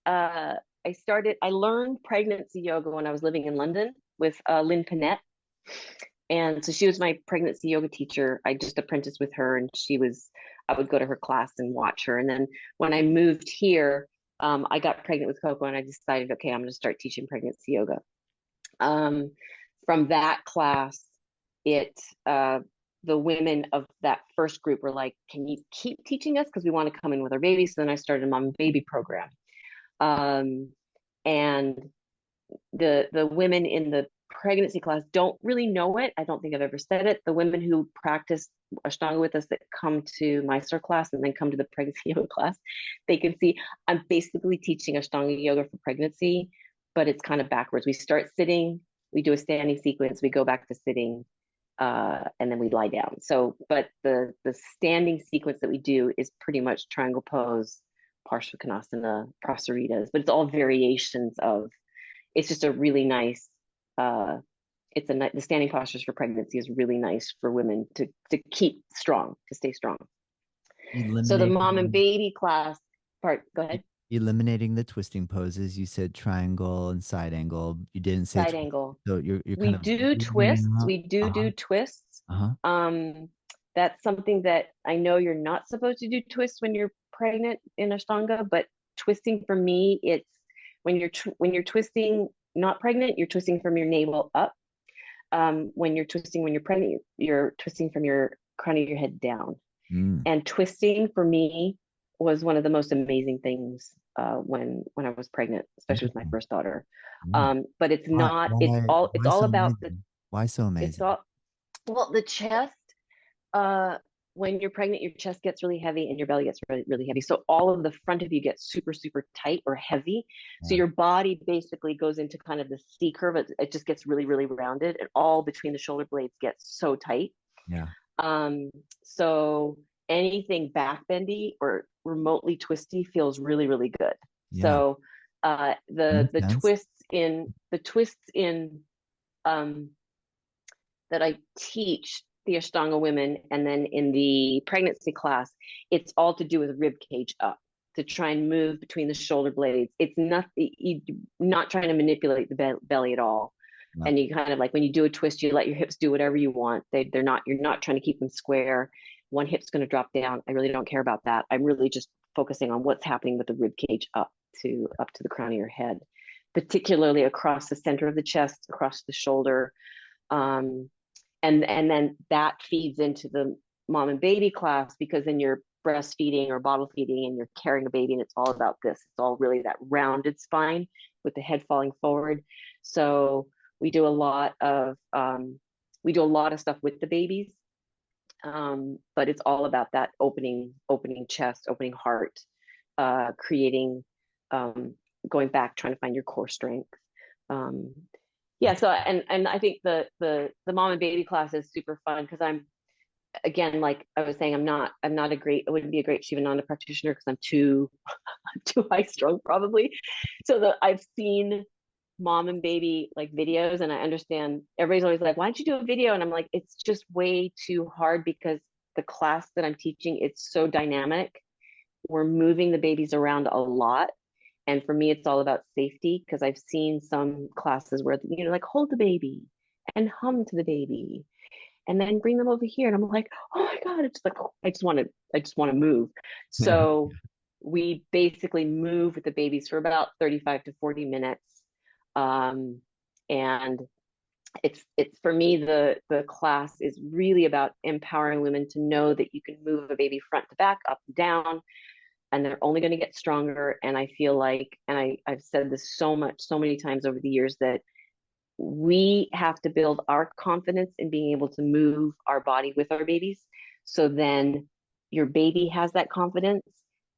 uh I learned pregnancy yoga when I was living in London with Lynn Panett. And so she was my pregnancy yoga teacher. I just apprenticed with her and I would go to her class and watch her. And then when I moved here, I got pregnant with Coco and I decided, okay, I'm going to start teaching pregnancy yoga. Um, from that class, it, the women of that first group were like, can you keep teaching us? Because we want to come in with our babies. So then I started a mom and baby program. Um, and the women in the pregnancy class don't really know it. I don't think I've ever said it. The women who practice Ashtanga with us that come to my start class and then come to the pregnancy yoga class, they can see I'm basically teaching Ashtanga yoga for pregnancy, but it's kind of backwards. We start sitting, we do a standing sequence, we go back to sitting, and then we lie down. So, but the standing sequence that we do is pretty much triangle pose, Parsvakonasana, Prasaritas, but it's all variations of, it's just a really nice the standing postures for pregnancy is really nice for women to keep strong, to stay strong. So the mom and Eliminating baby class part, go e- ahead. eliminating the twisting poses. You said triangle and side angle. You didn't say Side twist. angle. So you're We kind of do leaving twists. out. We do Uh-huh. twists. Uh-huh. Um, that's something that I know you're not supposed to do twists when you're pregnant in Ashtanga, but twisting for me, it's when you're twisting not pregnant, you're twisting from your navel up. When you're twisting when you're pregnant, you're twisting from your crown of your head down. Mm. And twisting for me was one of the most amazing things when I was pregnant, especially with my Interesting. first daughter. Yeah. But it's not. It's Why all so about the. amazing? Why so It's amazing? all well the chest. Uh, when you're pregnant, your chest gets really heavy and your belly gets really, really heavy. So all of the front of you gets super, super tight or heavy. So Yeah. your body basically goes into kind of the C curve. It just gets really, really rounded, and all between the shoulder blades gets so tight. Yeah. Um, so anything back bendy or remotely twisty feels really, really good. Yeah. So That makes the sense. twists in um, that I teach the Ashtanga women, and then in the pregnancy class, it's all to do with rib cage up to try and move between the shoulder blades. It's not not trying to manipulate the belly at all. No. And you kind of like when you do a twist, you let your hips do whatever you want. They're not you're not trying to keep them square. One hip's going to drop down. I really don't care about that. I'm really just focusing on what's happening with the rib cage up to the crown of your head, particularly across the center of the chest, across the shoulder, um, and then that feeds into the mom and baby class, because then you're breastfeeding or bottle feeding and you're carrying a baby, and it's all about this. It's all really that rounded spine with the head falling forward. So we do a lot of stuff with the babies, but it's all about that opening chest, opening heart, creating, um, going back, trying to find your core strength. um, yeah, That's so and I think the mom and baby class is super fun, because I'm, again, like I was saying, I wouldn't be a great Shivananda practitioner because I'm too too high strung probably. So I've seen mom and baby like videos, and I understand everybody's always like, why don't you do a video? And I'm like, it's just way too hard, because the class that I'm teaching, it's so dynamic. We're moving the babies around a lot, and for me, it's all about safety, because I've seen some classes where, like, hold the baby and hum to the baby and then bring them over here. And I'm like, oh my God, it's like, I just want to move. So we basically move with the babies for about 35 to 40 minutes. Um, and it's for me, the class is really about empowering women to know that you can move a baby front to back, up and down, and they're only going to get stronger. And I feel like, and I've said this so many times over the years, that we have to build our confidence in being able to move our body with our babies. So then your baby has that confidence,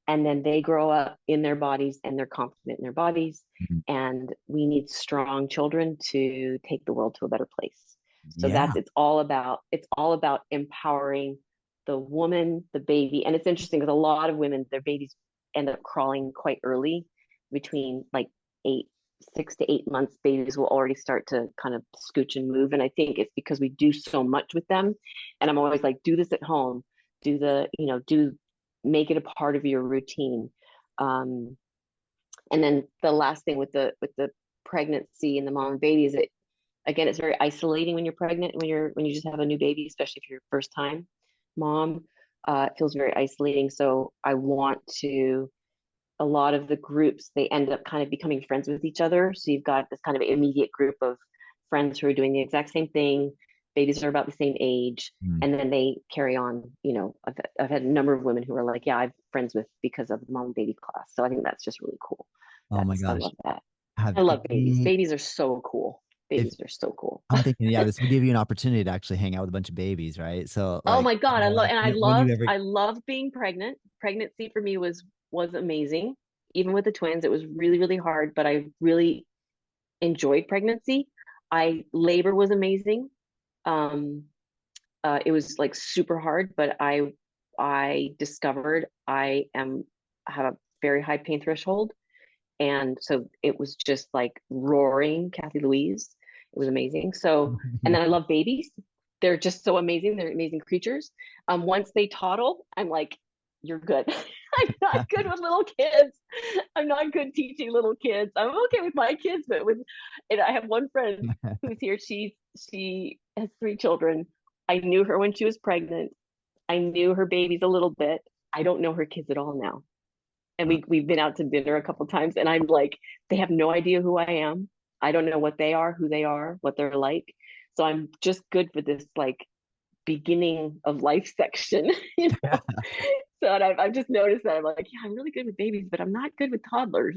and then they grow up in their bodies and they're confident in their bodies. And we need strong children to take the world to a better place. So Yeah. it's all about empowering the woman, the baby. And it's interesting because a lot of women, their babies end up crawling quite early, between like 6 to 8 months, babies will already start to kind of scooch and move. And I think it's because we do so much with them. And I'm always like, do this at home, make it a part of your routine. Um, and then the last thing with the pregnancy and the mom and baby is that, again, it's very isolating when you're pregnant, when you just have a new baby, especially if you're first time mom. It feels very isolating. So I want to, a lot of the groups, they end up kind of becoming friends with each other. So you've got this kind of immediate group of friends who are doing the exact same thing. Babies are about the same age, Mm. and then they carry on. I've had a number of women who are like, yeah, I'm friends with because of the mom and baby class. So I think that's just really cool. Oh my I gosh. love that. I Have love babies. any, Babies are so cool. if Babies are so cool. I'm thinking, yeah, this would give you an opportunity to actually hang out with a bunch of babies, right? So Oh like, my God, when you ever, I loved being pregnant. Pregnancy for me was amazing. Even with the twins, it was really, really hard, but I really enjoyed pregnancy. Labor was amazing. Um, it was like super hard, but I discovered I have a very high pain threshold, and so it was just like roaring Cathy Louise. It was amazing. So, and then I love babies. They're just so amazing. They're amazing creatures. Once they toddle, I'm like, you're good. I'm not good with little kids. I'm not good teaching little kids. I'm okay with my kids, but and I have one friend who's here. She has 3 children. I knew her when she was pregnant. I knew her babies a little bit. I don't know her kids at all now. And we've been out to dinner a couple times, and I'm like, they have no idea who I am. I don't know what they are, who they are, what they're like. So I'm just good for this like beginning of life section, you know. So and I've just noticed that I'm like, yeah, I'm really good with babies, but I'm not good with toddlers.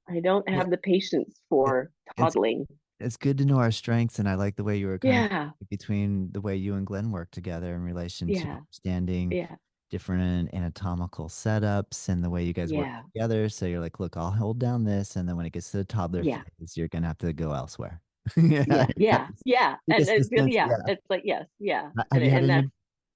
I don't Well, have the patience it, for it's toddling. it's good to know our strengths, and I like the way you were kind of Yeah, between the way you and Glenn work together in relation to yeah, understanding yeah, different anatomical setups and the way you guys work yeah, together. So you're like, look, I'll hold down this, and then when it gets to the toddler yeah, phase, you're gonna have to go elsewhere. Yeah, yeah, yeah, yeah. seek And it's assistance. yeah, Yeah. it's like yes, yeah. Have you had And that's any?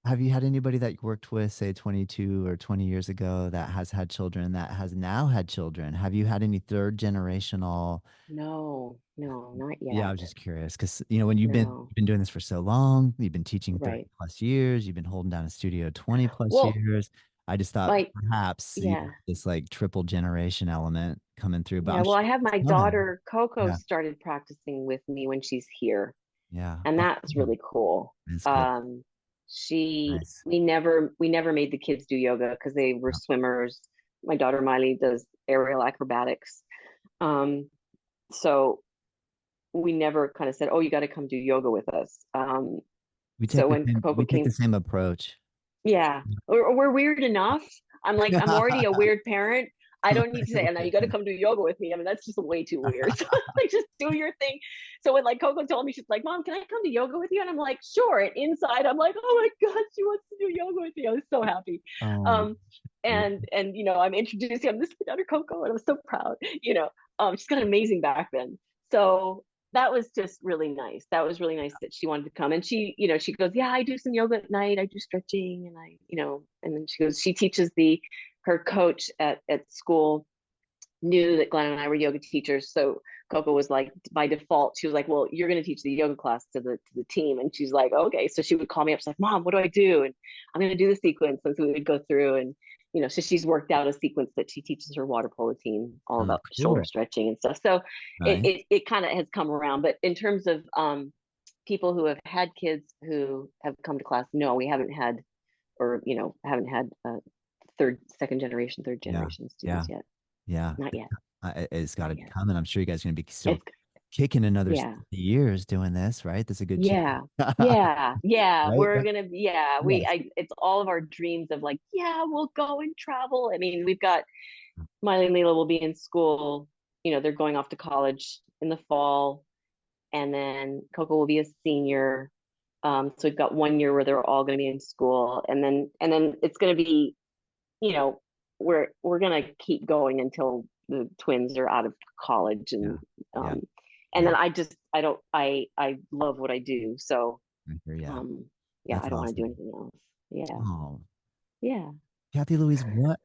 Have you had anybody that you worked with, say 22 or 20 years ago, that has had children, that has now had children? Have you had any third generational? no, no, not Yeah, I yet. was just curious because when No, you've been doing this for so long, you've been teaching 30 right. plus years, you've been holding down a studio 20 plus Well, years. I just thought my perhaps you yeah. have this like triple generation element coming through, but Yeah, I'm well, sure I have it's my coming. daughter Coco Yeah, started practicing with me when she's here, yeah. and Oh, that's really cool. that's cool. Um, she Nice. we never made the kids do yoga because they were Yeah. swimmers. My daughter Miley does aerial acrobatics. Um, so we never kind of said, "Oh, you got to come do yoga with us." So when Coco We take the came, same approach. yeah, we're weird enough. I'm like, I'm already a weird parent. I don't need to say, and now you got to come do yoga with me. I mean, that's just way too weird. So like, just do your thing. So when like Coco told me, she's like, Mom, can I come to yoga with you? And I'm like, sure. And inside, I'm like, oh my God, she wants to do yoga with me. I was so happy. Oh, Um, yeah. and I'm introducing him. This is my daughter Coco, and I'm so proud. She's got an amazing back then. So that was just really nice. That was really nice that she wanted to come. And she goes, yeah, I do some yoga at night. I do stretching and and then she goes, she teaches her coach at school knew that Glenn and I were yoga teachers. So Coco was like, by default, she was like, well, you're going to teach the yoga class to the team. And she's like, okay. So she would call me up. She's like, Mom, what do I do? And I'm going to do the sequence. And so we would go through so she's worked out a sequence that she teaches her water polo team all Oh, about shoulder cool. stretching and stuff. So it Nice. it, it kind of has come around. But in terms of people who have had kids who have come to class, no, we haven't had, or haven't had second generation, third Yeah. generation Yeah. students yet. Yeah. Not yet. It's got Not to be yet. coming. I'm sure you guys are going to be still It's kicking another yeah. 60 years doing this, right? That's a good chance. Yeah. Yeah. Yeah. Right? We're gonna yeah, Yes. it's all of our dreams of like, yeah, we'll go and travel. I mean, we've got Miley and Leela will be in school, they're going off to college in the fall, and then Coco will be a senior. So we've got 1 year where they're all gonna be in school, and then it's gonna be, you know, we're gonna keep going until the twins are out of college Yeah. Yeah. um and then Yeah. I love what I do. So I hear ya. um yeah, That's I don't want to do awesome. anything else. Yeah. Oh, Yeah. Cathy Louise,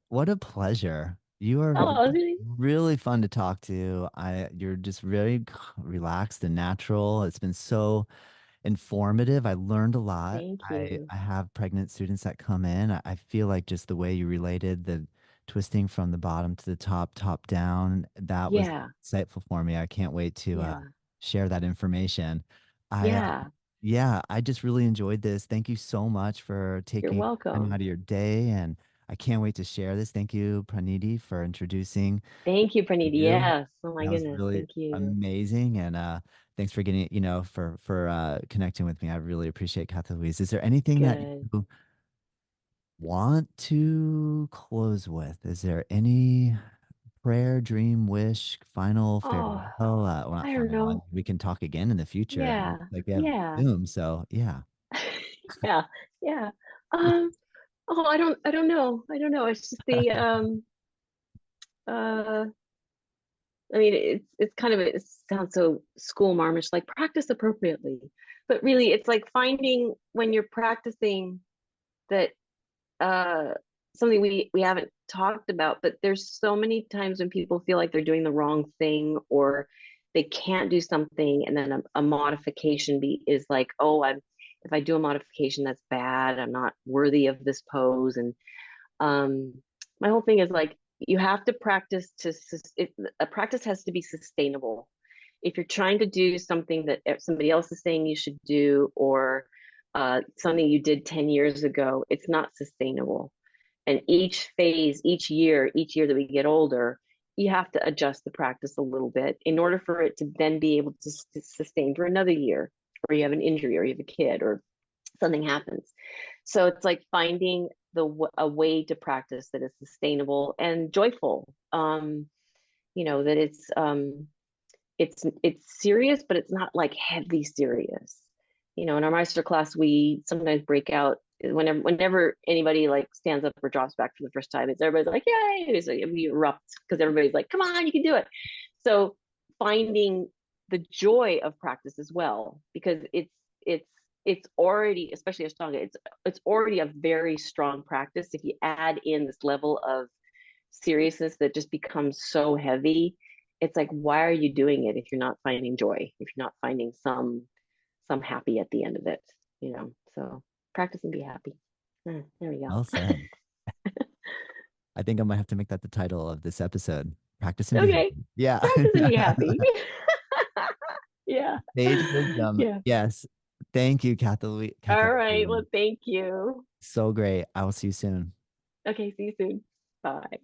what a pleasure. You are Oh, really? really fun to talk to. You're just very relaxed and natural. It's been so informative. I learned a lot. Thank I you. have pregnant students that come in. I feel like just the way you related the twisting from the bottom to the top, top down, that was Yeah. insightful for me. I can't wait to Yeah. share that information. I Yeah. Yeah, I just really enjoyed this. Thank you so much for You're taking time out welcome. of your day, and I can't wait to share this. Thank you, Praniti, for introducing Thank you, Pranita. you. Yes. Oh my That was goodness. really Thank you. amazing, and thanks for getting for connecting with me. I really appreciate Cathy Louise. Is there anything that Good. you want to close with? Is there any prayer, dream, wish, final Oh, farewell? Well, not I don't farewell. I mean, know. we can talk again in the future. I Yeah. mean, like we have Yeah. Zoom, so yeah. Yeah. Yeah. Um, oh, I don't know. I don't know. It's just the uh I mean, it's kind of it sounds so school marmish, like practice appropriately. But really it's like finding when you're practicing that uh something we haven't talked about, but there's so many times when people feel like they're doing the wrong thing or they can't do something, and then a modification is like, oh, if I do a modification, that's bad. I'm not worthy of this pose. And my whole thing is like, you have to practice a practice has to be sustainable. If you're trying to do something that somebody else is saying you should do, or something you did 10 years ago, it's not sustainable. And each year that we get older, you have to adjust the practice a little bit in order for it to then be able to sustain for another year, or you have an injury, or you have a kid, or something happens. So it's like finding a way to practice that is sustainable and joyful. That it's serious, but it's not like heavy serious. In our Meister class, we sometimes break out whenever anybody like stands up or drops back for the first time. It's everybody's like, yay! It's like we erupt because everybody's like, come on, you can do it. So finding the joy of practice as well, because it's already, especially Ashtanga, it's already a very strong practice. If you add in this level of seriousness that just becomes so heavy, it's like, why are you doing it if you're not finding joy, if you're not finding some happy at the end of it. So practice and be happy. There we go. Well said. I think I might have to make that the title of this episode. Practice and be Okay, happy. Yeah. practice and be happy. Yeah. Sage wisdom. Yeah. Yes. Thank you, Cathy. All right, well, thank you. So great. I will see you soon. Okay, see you soon. Bye.